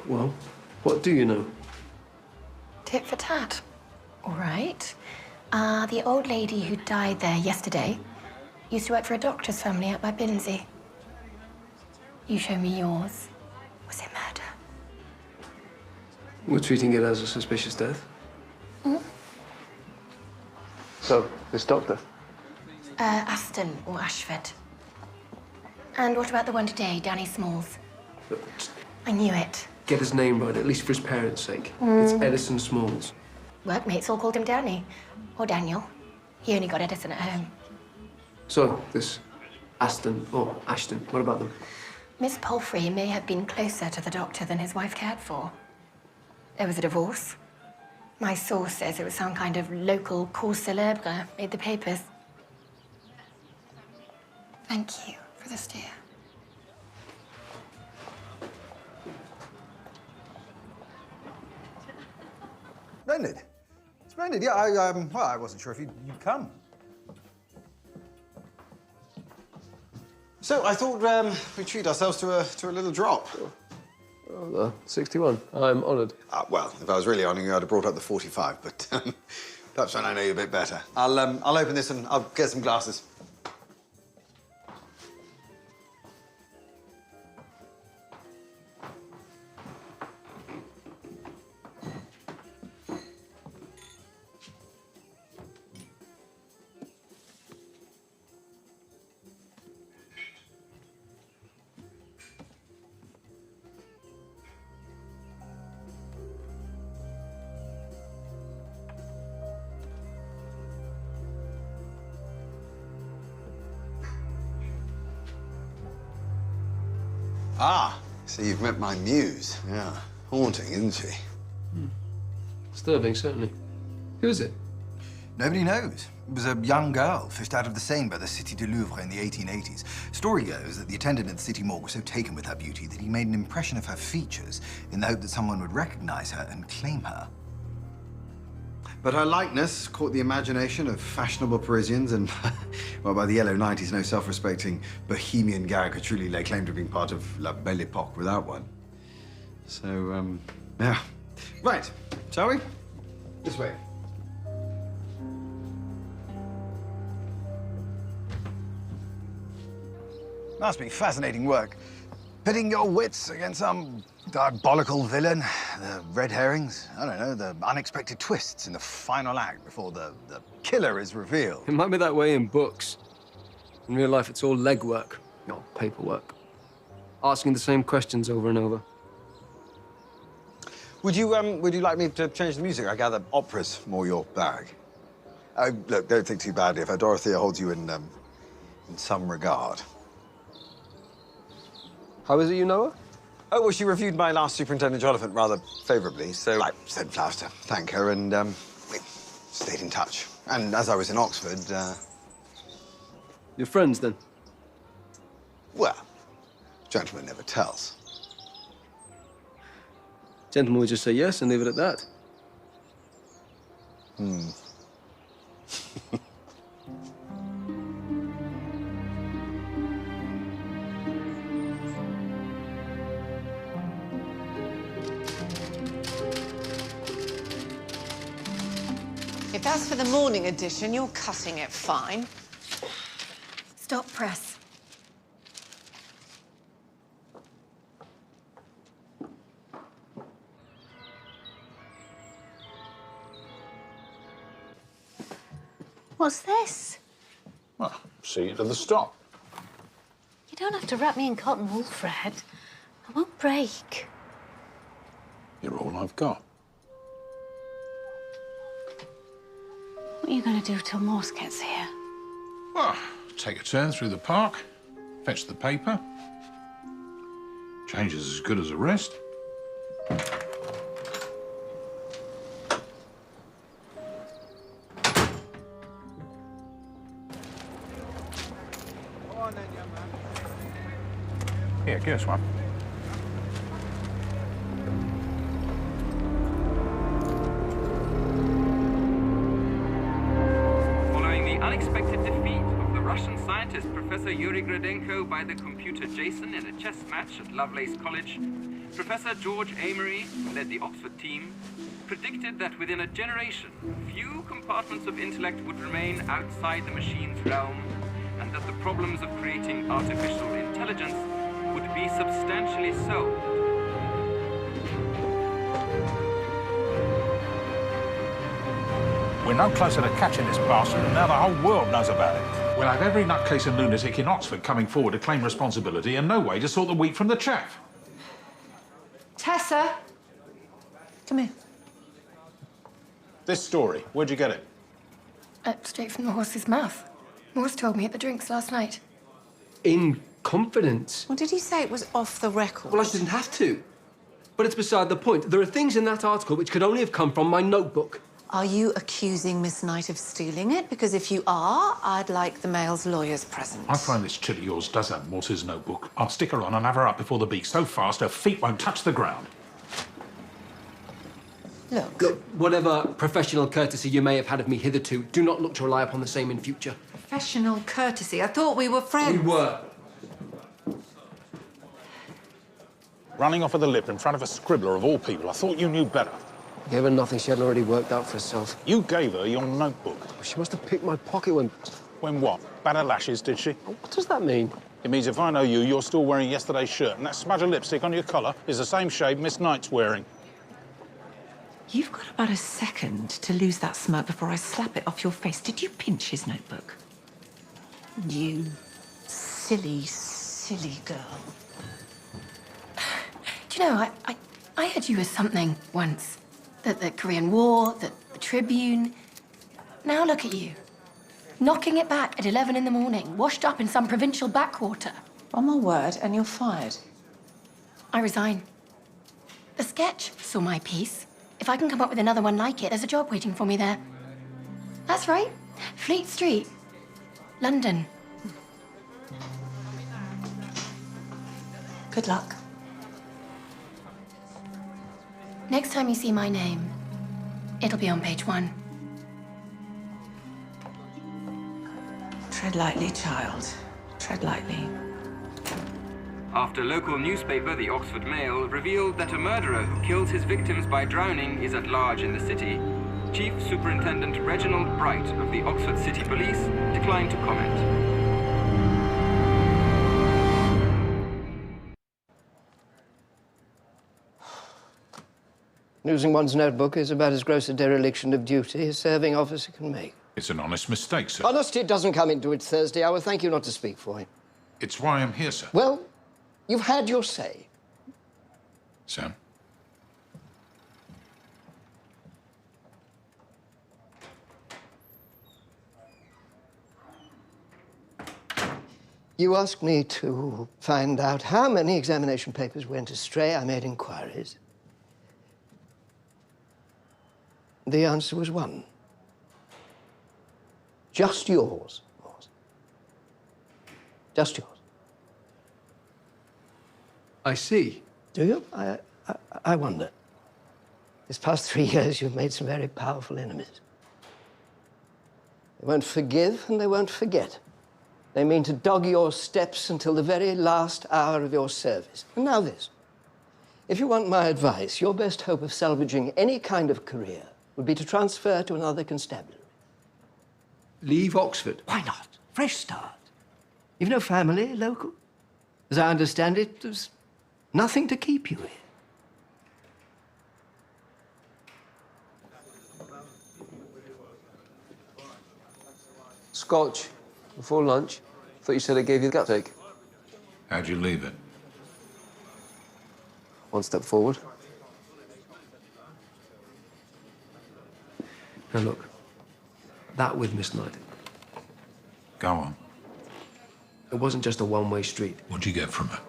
Well, what do you know? Tit for tat. All right. The old lady who died there yesterday used to work for a doctor's family out by Binsey. You show me yours. Was it murder? We're treating it as a suspicious death. Hmm? So, this doctor? Aston or Ashford. And what about the one today, Danny Smalls? I knew it. Get his name right, at least for his parents' sake. It's Edison Smalls. Workmates all called him Danny. Or Daniel. He only got Edison at home. So, this Ashton, what about them? Miss Palfrey may have been closer to the doctor than his wife cared for. There was a divorce. My source says it was some kind of local cause célèbre, made the papers. Thank you for the steer. Splendid. Splendid, yeah, I wasn't sure if you'd come. So I thought we'd treat ourselves to a little drop. 61. I'm honoured. Well, if I was really honouring you, I'd have brought up the 45, but perhaps when I know you a bit better. I'll open this and I'll get some glasses. Ah, so you've met my muse. Yeah, haunting, isn't she? Disturbing, certainly. Who is it? Nobody knows. It was a young girl fished out of the Seine by the Cité du Louvre in the 1880s. Story goes that the attendant at the city morgue was so taken with her beauty that he made an impression of her features in the hope that someone would recognize her and claim her. But her likeness caught the imagination of fashionable Parisians, and, well, by the yellow 90s, no self-respecting bohemian caricature truly lay claim to being part of La Belle Époque without one. So, yeah. Right, shall we? This way. Must be fascinating work. Pitting your wits against some diabolical villain, the red herrings, I don't know, the unexpected twists in the final act before the killer is revealed. It might be that way in books. In real life, it's all legwork, not paperwork. Asking the same questions over and over. Would you like me to change the music? I gather opera's more your bag. Look, don't think too badly if Dorothea holds you in some regard. How is it you know her? Oh, well, she reviewed my last Superintendent Jolifant rather favourably, so I sent flowers to thank her, and we stayed in touch. And as I was in Oxford, You're friends, then? Well, gentleman never tells. Gentleman would just say yes and leave it at that. If that's for the morning edition, you're cutting it fine. Stop press. What's this? Well, see you to the stop. You don't have to wrap me in cotton wool, Fred. I won't break. You're all I've got. What are you going to do till Morse gets here? Well, take a turn through the park, fetch the paper. Change is as good as a rest. Here, give us one. Following the unexpected defeat of the Russian scientist Professor Yuri Gradenko by the computer Jason in a chess match at Lovelace College, Professor George Amory, who led the Oxford team, predicted that within a generation, few compartments of intellect would remain outside the machine's realm, and that the problems of creating artificial intelligence would be substantially solved. We're no closer to catching this bastard, and now the whole world knows about it. We'll have every nutcase and lunatic in Oxford coming forward to claim responsibility and no way to sort the wheat from the chaff. Tessa! Come here. This story, where'd you get it? Straight from the horse's mouth. Morse told me at the drinks last night. In confidence. Well, did he say it was off the record? Well, I didn't have to. But it's beside the point. There are things in that article which could only have come from my notebook. Are you accusing Miss Knight of stealing it? Because if you are, I'd like the Mail's lawyers present. I find this chick of yours does have Morse's notebook. I'll stick her on and have her up before the beak so fast her feet won't touch the ground. Look, whatever professional courtesy you may have had of me hitherto, do not look to rely upon the same in future. Professional courtesy. I thought we were friends. We were. Running off at the lip in front of a scribbler of all people. I thought you knew better. I gave her nothing she hadn't already worked out for herself. You gave her your notebook. She must have picked my pocket when... When what? Bat her lashes, did she? What does that mean? It means if I know you, you're still wearing yesterday's shirt, and that smudge of lipstick on your collar is the same shade Miss Knight's wearing. You've got about a second to lose that smirk before I slap it off your face. Did you pinch his notebook? You silly, silly girl. Do you know, I heard you as something once. The Korean War, the Tribune. Now look at you. Knocking it back at 11 in the morning, washed up in some provincial backwater. One more word and you're fired. I resign. The Sketch saw my piece. If I can come up with another one like it, there's a job waiting for me there. That's right. Fleet Street, London. Good luck. Next time you see my name, it'll be on page 1. Tread lightly, child. Tread lightly. After local newspaper, the Oxford Mail, revealed that a murderer who kills his victims by drowning is at large in the city, Chief Superintendent Reginald Bright of the Oxford City Police declined to comment. Losing one's notebook is about as gross a dereliction of duty as a serving officer can make. It's an honest mistake, sir. Honesty doesn't come into it Thursday. I will thank you not to speak for him. It's why I'm here, sir. Well, you've had your say. Sam? You asked me to find out how many examination papers went astray. I made inquiries. The answer was 1. Just yours, Morse. Just yours. I see. Do you? I wonder. These past 3 years, you've made some very powerful enemies. They won't forgive and they won't forget. They mean to dog your steps until the very last hour of your service. And now this. If you want my advice, your best hope of salvaging any kind of career would be to transfer to another constabulary. Leave Oxford? Why not? Fresh start. You've no family local? As I understand it, there's nothing to keep you here. Scotch, before lunch. Thought you said it gave you the gut ache. How'd you leave it? One step forward. Now look, that with Miss Knight. Go on. It wasn't just a one-way street. What'd you get from her?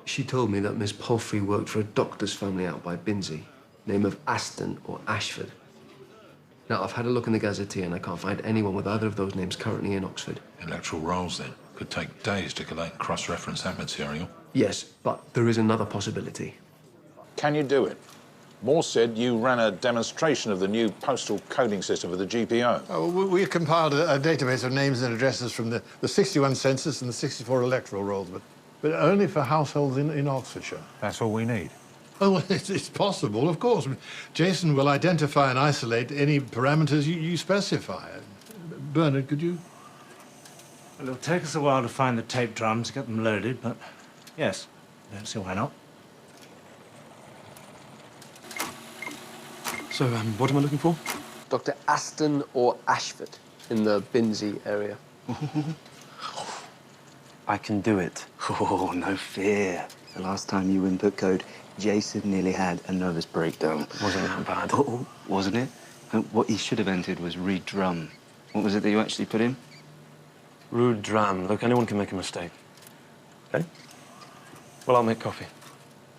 She told me that Miss Palfrey worked for a doctor's family out by Binsey, name of Aston or Ashford. Now, I've had a look in the Gazetteer and I can't find anyone with either of those names currently in Oxford. Electoral rolls, then. Could take days to collate and cross-reference that material. Yes, but there is another possibility. Can you do it? Morse said you ran a demonstration of the new postal coding system for the GPO. Oh, we compiled a database of names and addresses from the 61 census and the 64 electoral rolls, but only for households in Oxfordshire. That's all we need. Oh, well, it's possible, of course. Jason will identify and isolate any parameters you specify. Bernard, could you? Well, it'll take us a while to find the tape drums, get them loaded, but yes, I don't see why not. So, what am I looking for? Dr. Aston or Ashford in the Binsey area. I can do it. Oh, no fear. The last time you input code, Jason nearly had a nervous breakdown. Wasn't that bad? Oh, wasn't it? And what he should have entered was read drum. What was it that you actually put in? Rude dram. Look, anyone can make a mistake. Okay? Well, I'll make coffee.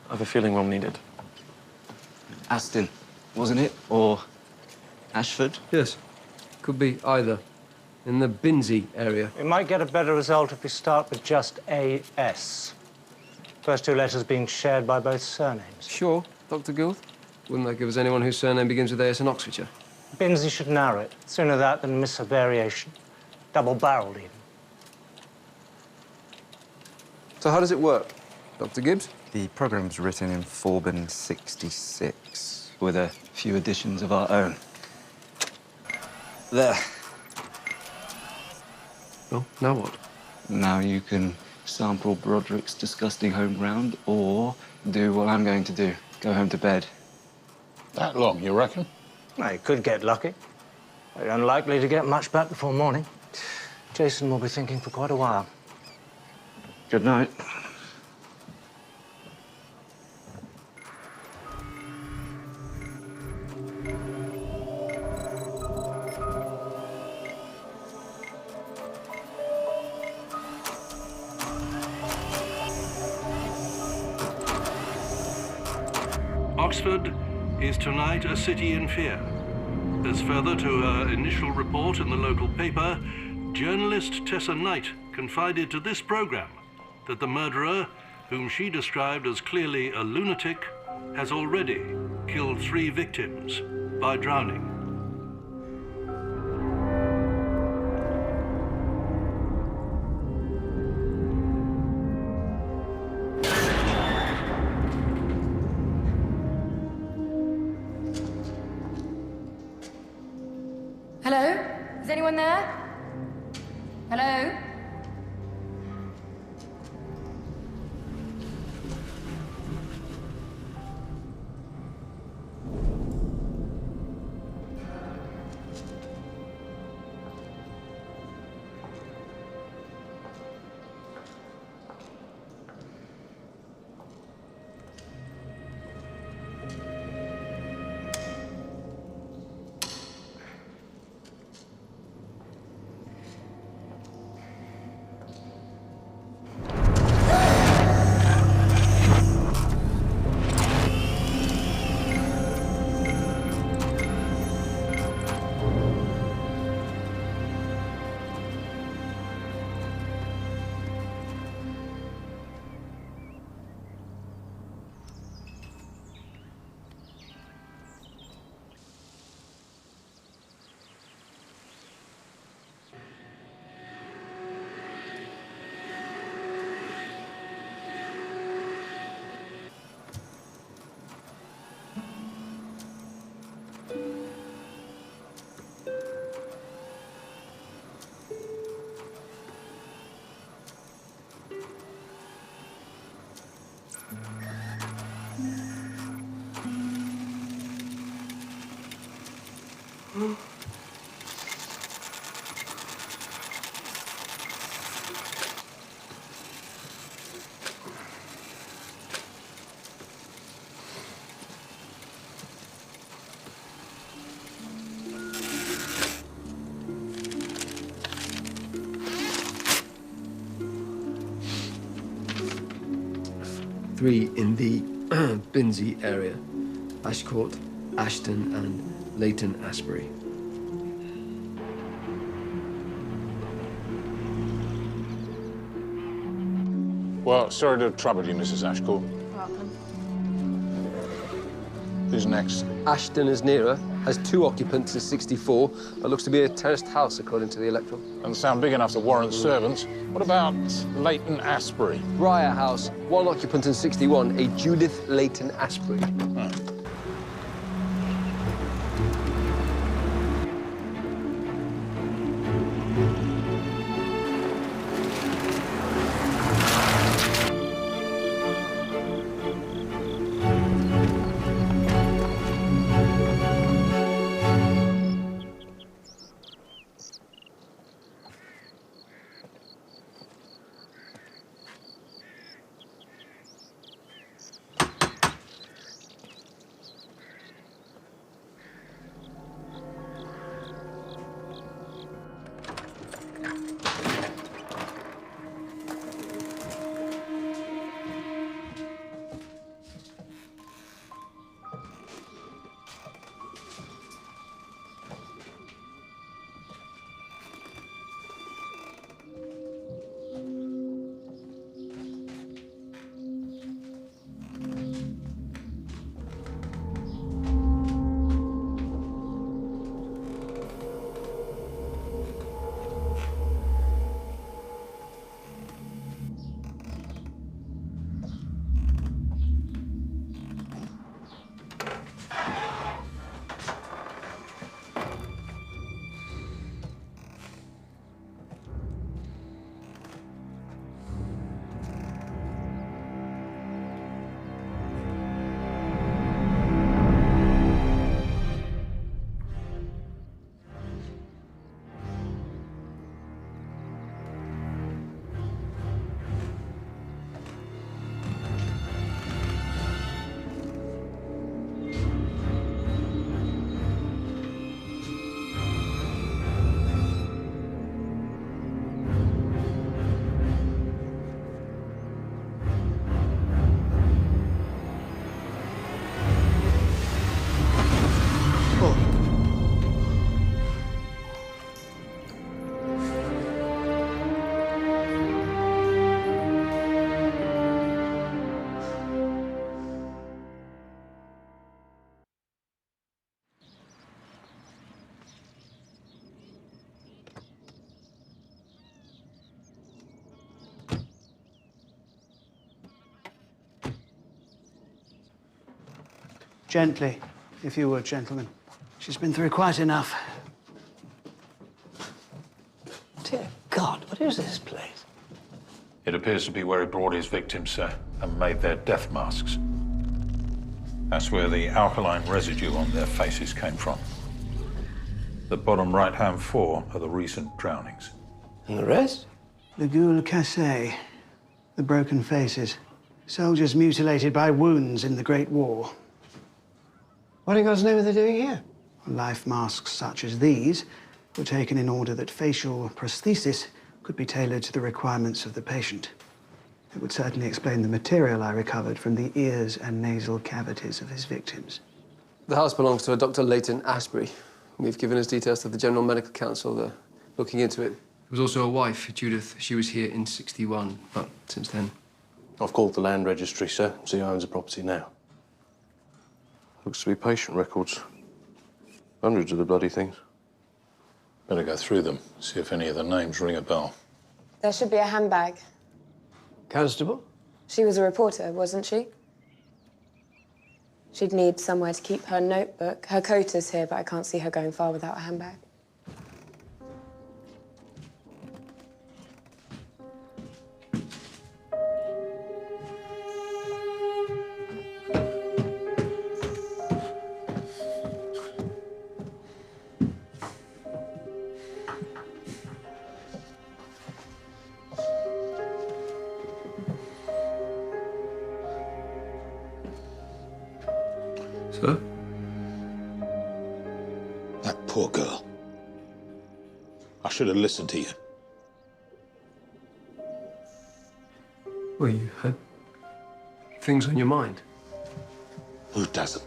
I have a feeling we'll need it. Aston, wasn't it? Or Ashford? Yes. Could be either. In the Binsey area. We might get a better result if we start with just AS. First two letters being shared by both surnames. Sure, Dr. Gould. Wouldn't that give us anyone whose surname begins with AS in Oxfordshire? Binsey should narrow it. Sooner that than miss a variation. Double-barreled, even. So how does it work, Dr. Gibbs? The program's written in Forbin 66, with a few additions of our own. There. Well, now what? Now you can sample Broderick's disgusting home ground, or do what I'm going to do. Go home to bed. That long, you reckon? Well, you could get lucky. Very unlikely to get much back before morning. Jason will be thinking for quite a while. Good night. Oxford is tonight a city in fear. As further to her initial report in the local paper, journalist Tessa Knight confided to this program that the murderer, whom she described as clearly a lunatic, has already killed 3 victims by drowning. Hello? Is anyone there? Hello? Three in the Binsey area. Ashcourt, Ashton, and Leighton Asbury. Well, sorry to trouble you, Mrs. Ashcourt. Welcome. Who's next? Ashton is nearer, has 2 occupants in 64, but looks to be a terraced house according to the electoral. Doesn't sound big enough to warrant servants. What about Leighton Asbury? Briar House, 1 occupant in 61, a Judith Leighton Asbury. Oh. Gently, if you would, gentlemen. She's been through quite enough. Dear God, what is this place? It appears to be where he brought his victims, sir, and made their death masks. That's where the alkaline residue on their faces came from. The bottom right-hand four are the recent drownings. And the rest? The gueules cassés, the broken faces. Soldiers mutilated by wounds in the Great War. What in God's name are they doing here? Life masks such as these were taken in order that facial prosthesis could be tailored to the requirements of the patient. It would certainly explain the material I recovered from the ears and nasal cavities of his victims. The house belongs to a Dr. Leighton Asprey. We've given his details to the General Medical Council. They're looking into it. There was also a wife, Judith. She was here in '61, but since then... I've called the land registry, sir. See who owns the property now. Looks to be patient records. Hundreds of the bloody things. Better go through them, see if any of the names ring a bell. There should be a handbag. Constable? She was a reporter, wasn't she? She'd need somewhere to keep her notebook. Her coat is here, but I can't see her going far without a handbag. Sir? That poor girl. I should have listened to you. Well, you had things on your mind. Who doesn't?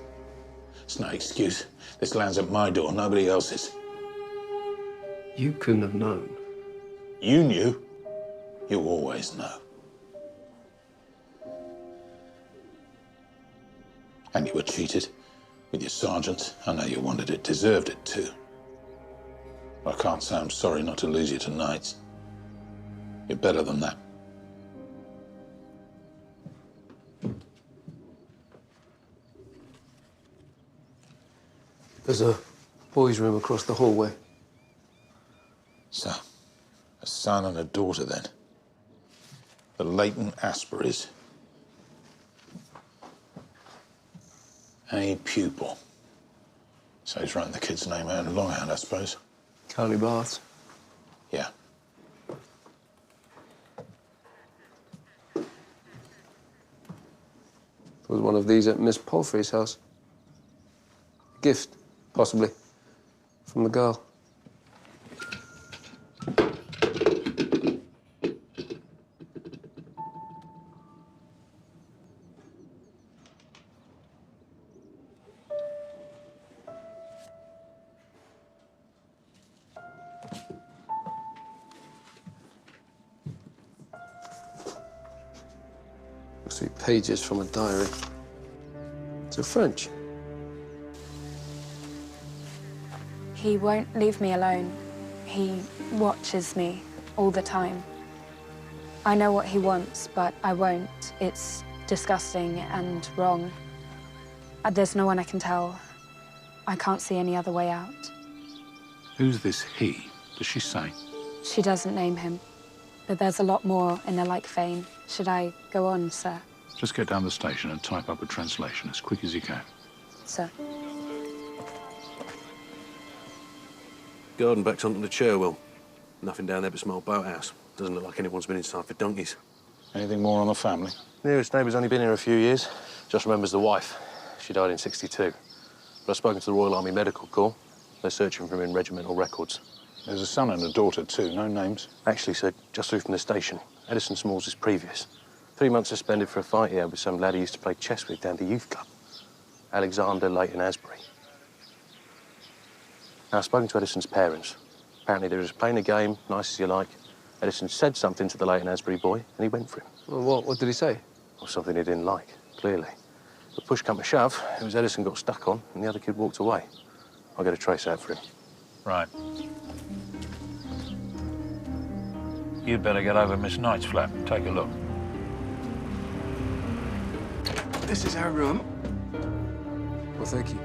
It's no excuse. This land's at my door, nobody else's. You couldn't have known. You knew. You always know. And you were cheated with your sergeant. I know you wanted it, deserved it too. I can't say I'm sorry not to lose you tonight. You're better than that. There's a boys' room across the hallway. So, a son and a daughter then. The Leighton Aspreys. A pupil. So he's writing the kid's name out in longhand, I suppose. County Baths. Yeah. There was one of these at Miss Palfrey's house. A gift, possibly, from the girl. Looks to be pages from a diary. It's in French. He won't leave me alone. He watches me all the time. I know what he wants, but I won't. It's disgusting and wrong. There's no one I can tell. I can't see any other way out. Who's this he? Does she say? She doesn't name him, but there's a lot more in a like vein. Should I go on, sir? Just get down the station and type up a translation as quick as you can. Sir. Garden backed onto the chair, Will. Nothing down there but some old boathouse. Doesn't look like anyone's been inside for donkeys. Anything more on the family? Nearest neighbour's only been here a few years. Just remembers the wife. She died in '62. But I've spoken to the Royal Army Medical Corps. They're searching for him in regimental records. There's a son and a daughter, too. No names? Actually, sir, just through from the station. Edison Smalls is previous. 3 months suspended for a fight he had with some lad he used to play chess with down to youth club. Alexander Leighton Asbury. Now, I've spoken to Edison's parents. Apparently, they were just playing a game, nice as you like. Edison said something to the Leighton Asbury boy, and he went for him. Well, what did he say? Well, something he didn't like, clearly. But push come to shove, it was Edison got stuck on, and the other kid walked away. I'll get a trace out for him. Right. You'd better get over Miss Knight's flat and take a look. This is our room. Well, thank you.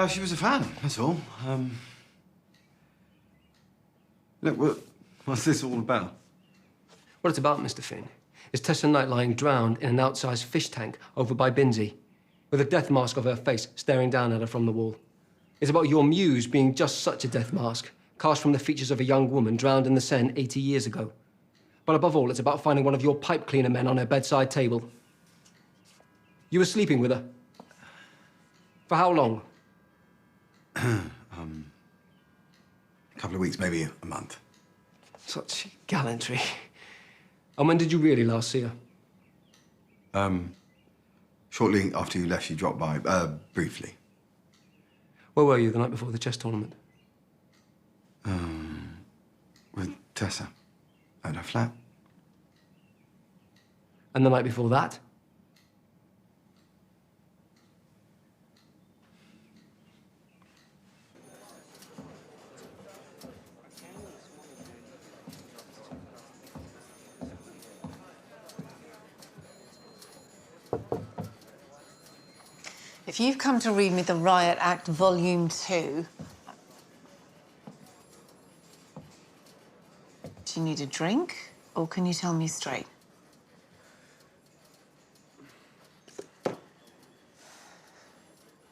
She was a fan, that's all. Look, what's this all about? What it's about, Mr. Finn, is Tessa Knight lying drowned in an outsized fish tank over by Binsey, with a death mask of her face staring down at her from the wall. It's about your muse being just such a death mask, cast from the features of a young woman drowned in the Seine 80 years ago. But above all, it's about finding one of your pipe cleaner men on her bedside table. You were sleeping with her. For how long? A couple of weeks, maybe a month. Such gallantry. And when did you really last see her? Shortly after you left, she dropped by, briefly. Where were you the night before the chess tournament? With Tessa. At her flat. And the night before that? If you've come to read me the Riot Act, Volume 2... Do you need a drink, or can you tell me straight?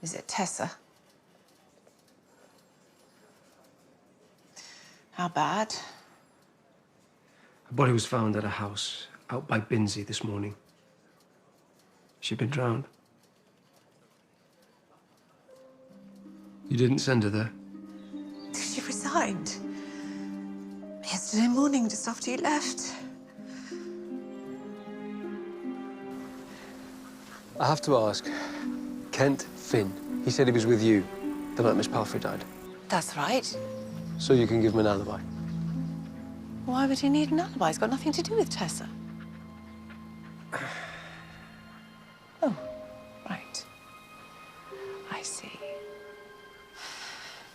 Is it Tessa? How bad? Her body was found at a house out by Binsey this morning. She'd been drowned. You didn't send her there? She resigned. Yesterday morning, just after you left. I have to ask, Kent Finn, he said he was with you the night Miss Palfrey died. That's right. So you can give him an alibi. Why would he need an alibi? It's got nothing to do with Tessa. Oh, right. I see.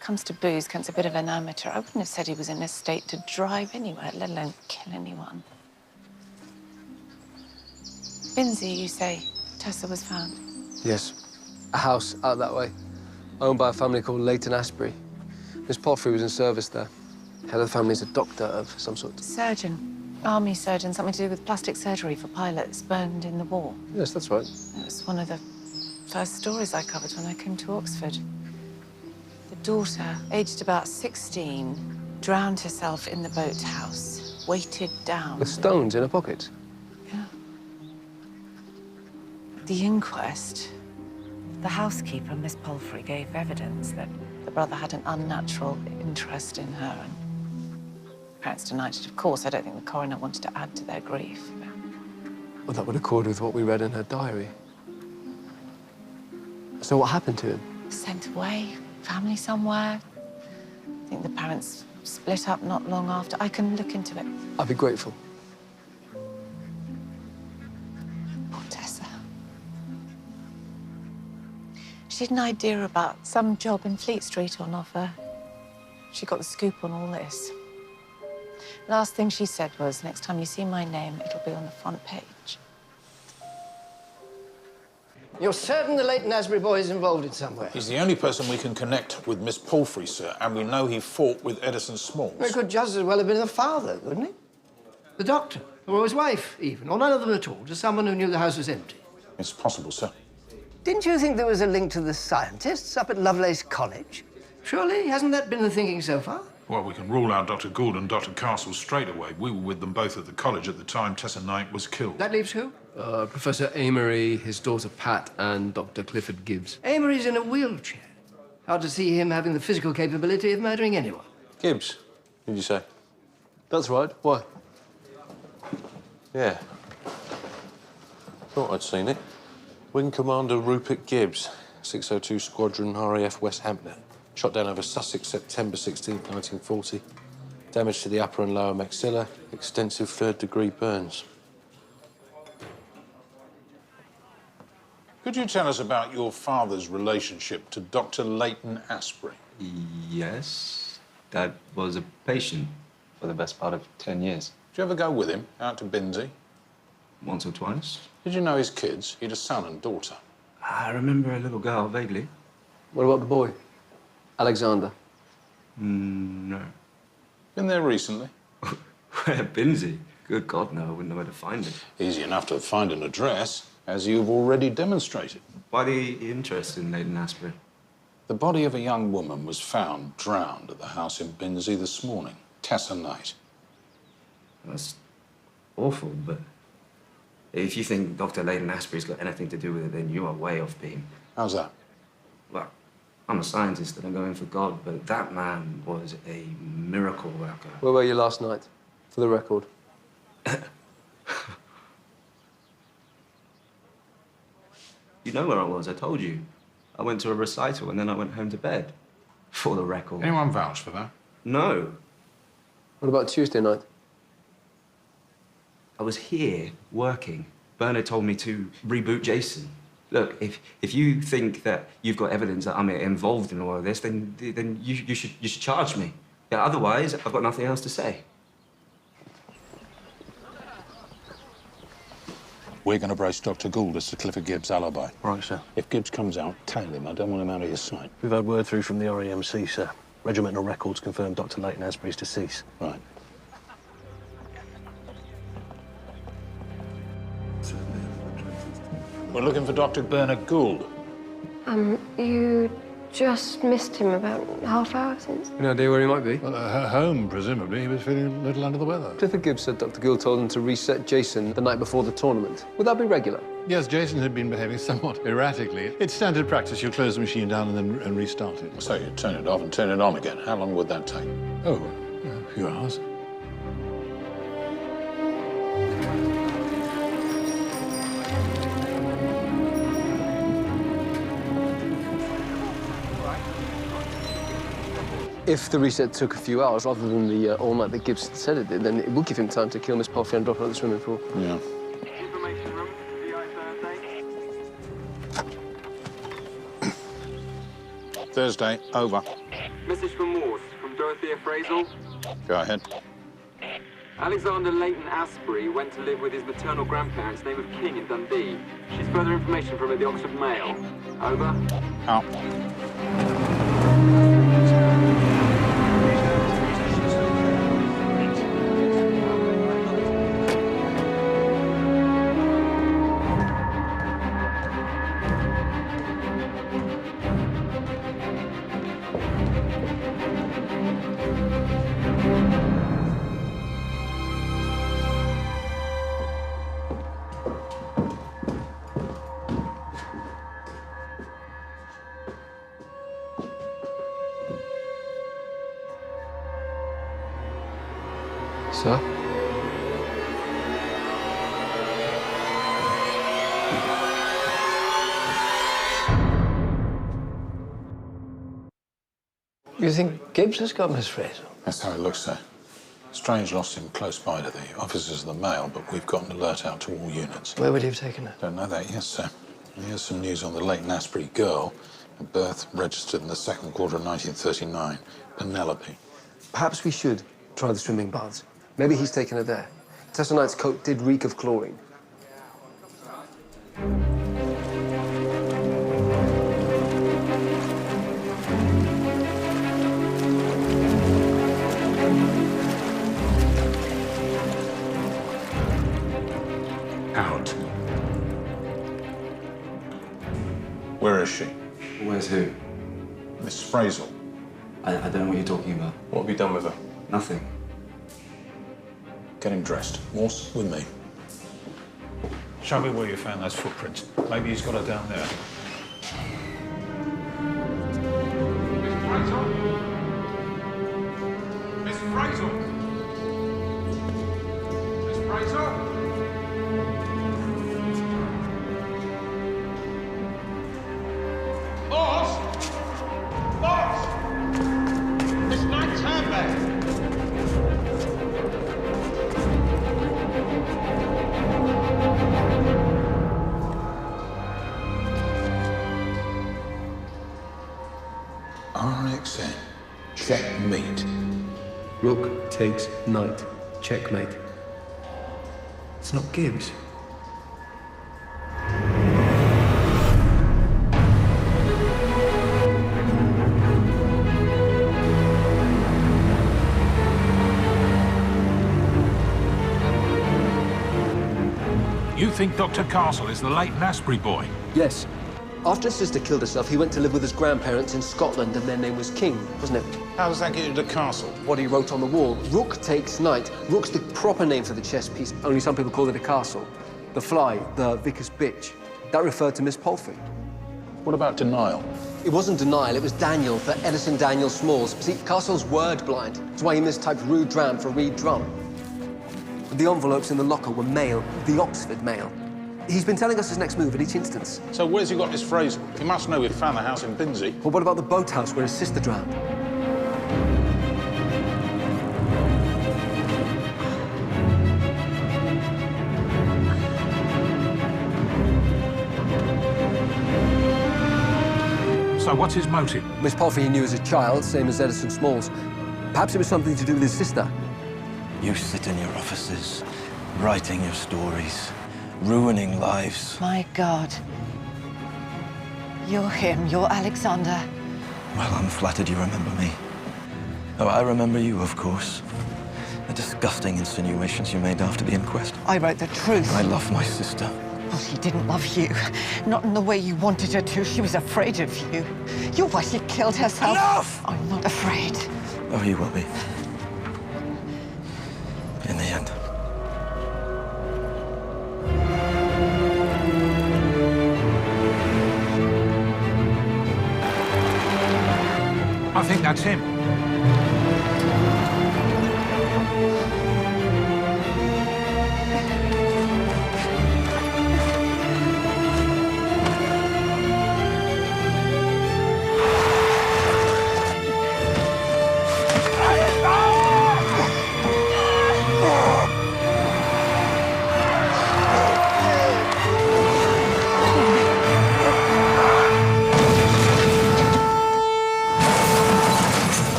Comes to booze, Kent's a bit of an amateur. I wouldn't have said he was in a state to drive anywhere, let alone kill anyone. Binsey, you say Tessa was found? Yes. A house out that way, owned by a family called Leighton Asbury. Miss Palfrey was in service there. Head of the family is a doctor of some sort. Surgeon. Army surgeon, something to do with plastic surgery for pilots burned in the war. Yes, that's right. It was one of the first stories I covered when I came to Oxford. The daughter, aged about 16, drowned herself in the boathouse, weighted down. With stones in her pockets? Yeah. At the inquest, the housekeeper, Miss Palfrey, gave evidence that the brother had an unnatural interest in her, and parents denied it. Of course, I don't think the coroner wanted to add to their grief. Well, that would accord with what we read in her diary. So what happened to him? Sent away, family somewhere. I think the parents split up not long after. I can look into it. I'd be grateful. Poor Tessa. She had an idea about some job in Fleet Street on offer. She got the scoop on all this. Last thing she said was, next time you see my name, it'll be on the front page. You're certain the Leighton Asbury boy is involved in some way? He's the only person we can connect with Miss Palfrey, sir, and we know he fought with Edison Smalls. He could just as well have been the father, couldn't he? The doctor, or his wife, even, or none of them at all, just someone who knew the house was empty. It's possible, sir. Didn't you think there was a link to the scientists up at Lovelace College? Surely, hasn't that been the thinking so far? Well, we can rule out Dr. Gould and Dr. Castle straight away. We were with them both at the college at the time Tessa Knight was killed. That leaves who? Professor Amory, his daughter Pat, and Dr. Clifford Gibbs. Amory's in a wheelchair. Hard to see him having the physical capability of murdering anyone. Gibbs, did you say? That's right. Why? Yeah. Thought I'd seen it. Wing Commander Rupert Gibbs, 602 Squadron, RAF West Hampton. Shot down over Sussex, September 16, 1940. Damage to the upper and lower maxilla, extensive third-degree burns. Could you tell us about your father's relationship to Dr. Leighton Asbury? Yes. Dad was a patient for the best part of 10 years. Did you ever go with him out to Binsey? Once or twice. Did you know his kids? He had a son and daughter. I remember a little girl, vaguely. What about the boy? Alexander? No. Been there recently? Where, Binsey? Good God, no, I wouldn't know where to find him. Easy enough to find an address, as you've already demonstrated. Why the interest in Leighton Asbury? The body of a young woman was found drowned at the house in Binsey this morning. Tessa Knight. That's awful, but if you think Dr. Leighton Asbury's got anything to do with it, then you are way off beam. How's that? Well, I'm a scientist and I go in for God, but that man was a miracle worker. Where were you last night, for the record? You know where I was, I told you. I went to a recital and then I went home to bed. For the record. Anyone vouch for that? No. What about Tuesday night? I was here, working. Bernard told me to reboot Jason. Look, if you think that you've got evidence that I'm involved in all of this, then you should charge me. Yeah, otherwise, I've got nothing else to say. We're going to brace Dr. Gould as to Clifford Gibbs' alibi. Right, sir. If Gibbs comes out, tail him. I don't want him out of your sight. We've had word through from the REMC, sir. Regimental records confirm Dr. Leighton Asbury's deceased. Right. We're looking for Dr. Bernard Gould. You just missed him about half hour since? Any idea where he might be? Well, home, presumably. He was feeling a little under the weather. Clifford Gibbs said Dr. Gould told him to reset Jason the night before the tournament. Would that be regular? Yes, Jason had been behaving somewhat erratically. It's standard practice. You close the machine down and restart it. So you turn it off and turn it on again. How long would that take? Oh, a few hours. If the reset took a few hours rather than the all night that Gibbs said it did, then it would give him time to kill Miss Palfrey and drop her at the swimming pool. Yeah. Information room, VI Thursday. Thursday, over. Message from Morse, from Dorothea Frazel. Go ahead. Alexander Leighton Asbury went to live with his maternal grandparents, name of King, in Dundee. She's further information from the Oxford Mail. Over. Out. Sir? You think Gibbs has got Miss Fraser? That's how it looks, sir. Strange lost him close by to the officers of the Mail, but we've got an alert out to all units. Where would he have taken her? Don't know that yet, sir. Here's some news on the Leighton Asprey girl. A birth registered in the second quarter of 1939. Penelope. Perhaps we should try the swimming baths. Maybe he's taken her there. Tessa Knight's coat did reek of chlorine. Out. Where is she? Where's who? Miss Fraser. I don't know what you're talking about. What have you done with her? Nothing. Get him dressed. Morse, with me. Show me where you found those footprints. Maybe he's got her down there. Miss Fraser! Miss Fraser! Boss! Boss! Miss Knight's handbag! RXN. Checkmate. Rook takes knight. Checkmate. It's not Gibbs. You think Dr. Castle is the Leighton Asprey boy? Yes. After his sister killed herself, he went to live with his grandparents in Scotland, and their name was King, wasn't it? How does that get you to the castle? What he wrote on the wall. Rook takes knight. Rook's the proper name for the chess piece, only some people call it a castle. The fly, the vicar's bitch. That referred to Miss Palfrey. What about denial? It wasn't denial, it was Daniel for Edison Daniel Smalls. See, Castle's word blind. That's why he mistyped rude dram for reed drum. The envelopes in the locker were mail, the Oxford mail. He's been telling us his next move at each instance. So where's he got Miss Fraser? He must know we've found the house in Binsey. Well, what about the boathouse where his sister drowned? So what's his motive? Miss Palfrey he knew as a child, same as Edison Smalls. Perhaps it was something to do with his sister. You sit in your offices, writing your stories, ruining lives. My God. You're him. You're Alexander. Well, I'm flattered you remember me. Oh, I remember you, of course. The disgusting insinuations you made after the inquest. I wrote the truth. I love my sister. Well, she didn't love you. Not in the way you wanted her to. She was afraid of you. You're why she killed herself. Enough! I'm not afraid. Oh, you will be. In the end. I think that's him.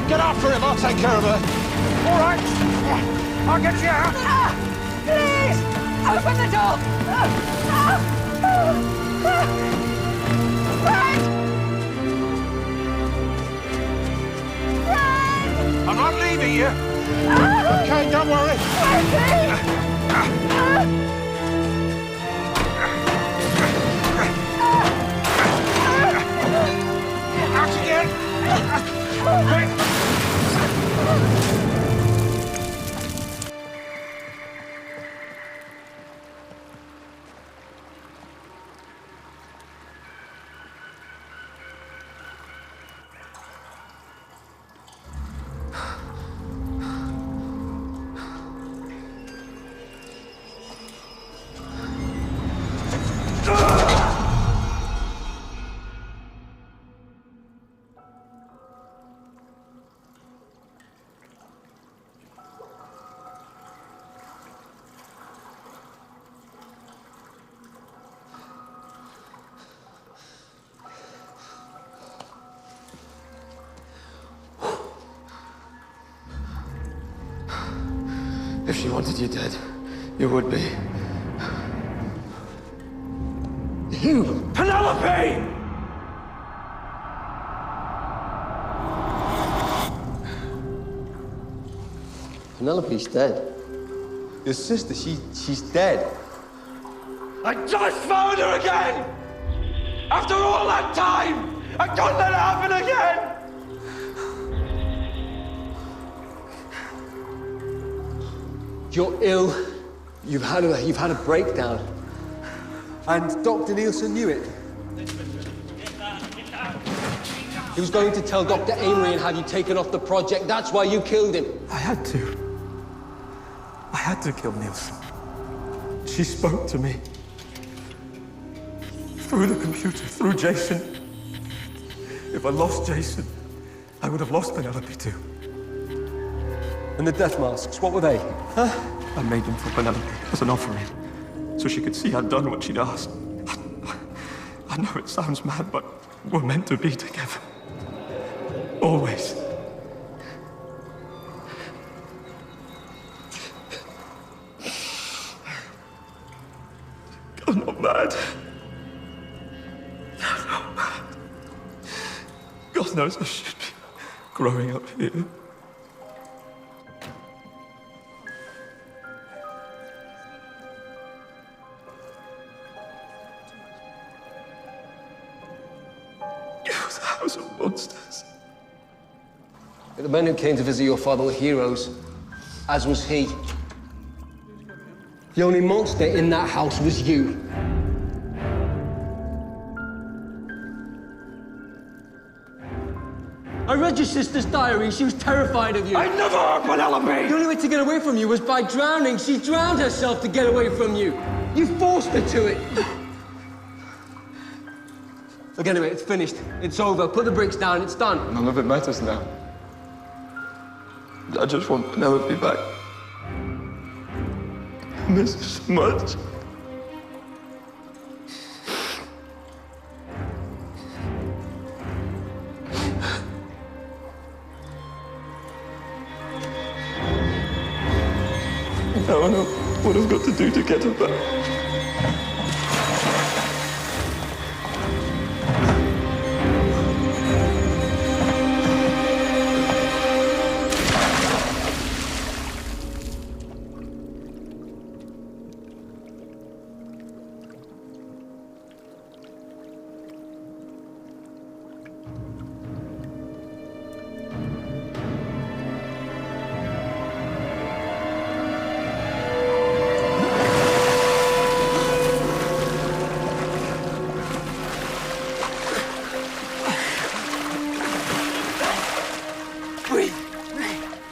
Get after him, I'll take care of her. All right. I'll get you out. Please! Open the door! Frank! Frank! I'm not leaving you. Okay, don't worry. Out again. If she wanted you dead, you would be. You! Penelope! Penelope's dead. Your sister, she's dead. I just found her again! After all that time! I couldn't let it happen again! You're ill. You've had a breakdown. And Dr. Nielsen knew it. He was going to tell Dr. Amory and have you taken off the project. That's why you killed him. I had to kill Nielsen. She spoke to me. Through the computer, through Jason. If I lost Jason, I would have lost Penelope too. And the death masks, what were they? Huh? I made them for Penelope as an offering, so she could see I'd done what she'd asked. I know it sounds mad, but we're meant to be together. Always. I'm not mad. I'm not mad. God knows I should be growing up here. It was a house of monsters. The men who came to visit your father were heroes, as was he. The only monster in that house was you. I read your sister's diary. She was terrified of you. I never hurt Penelope! The only way to get away from you was by drowning. She drowned herself to get away from you. You forced her to it. Look, anyway, it's finished. It's over. Put the bricks down. It's done. None of it matters now. I just want Penelope back. I miss her so much. Now I know what I've got to do to get her back.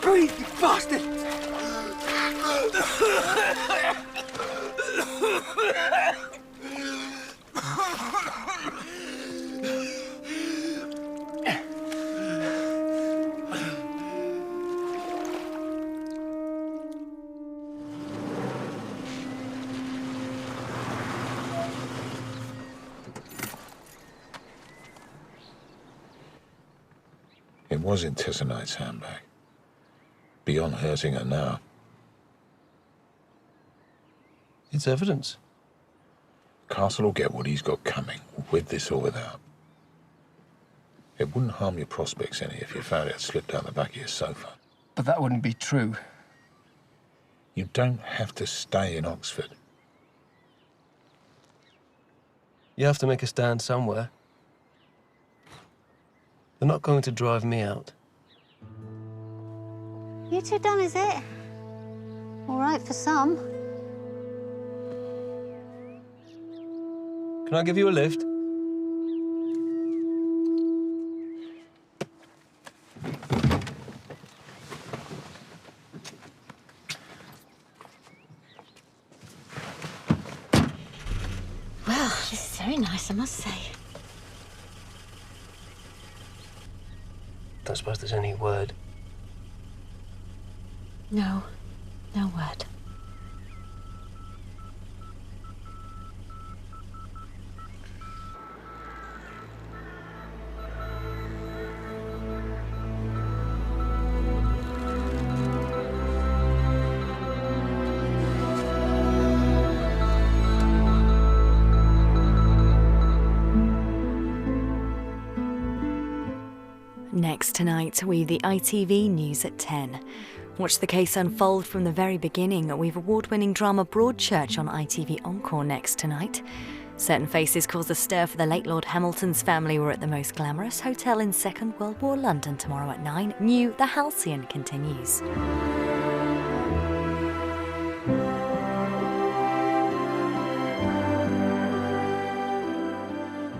Breathe, you bastard! It was in Tessa Knight's handbag. Beyond hurting her now. It's evidence. Castle will get what he's got coming, with this or without. It wouldn't harm your prospects any if you found it had slipped down the back of your sofa. But that wouldn't be true. You don't have to stay in Oxford. You have to make a stand somewhere. They're not going to drive me out. You two done, is it? All right for some. Can I give you a lift? Well, this is very nice, I must say. Don't suppose there's any word. No, no word. Next tonight, we've the ITV News at 10. Watch the case unfold from the very beginning. We've award-winning drama Broadchurch on ITV Encore next tonight. Certain faces cause a stir for the late Lord Hamilton's family were at the most glamorous hotel in Second World War London tomorrow at 9. New The Halcyon continues.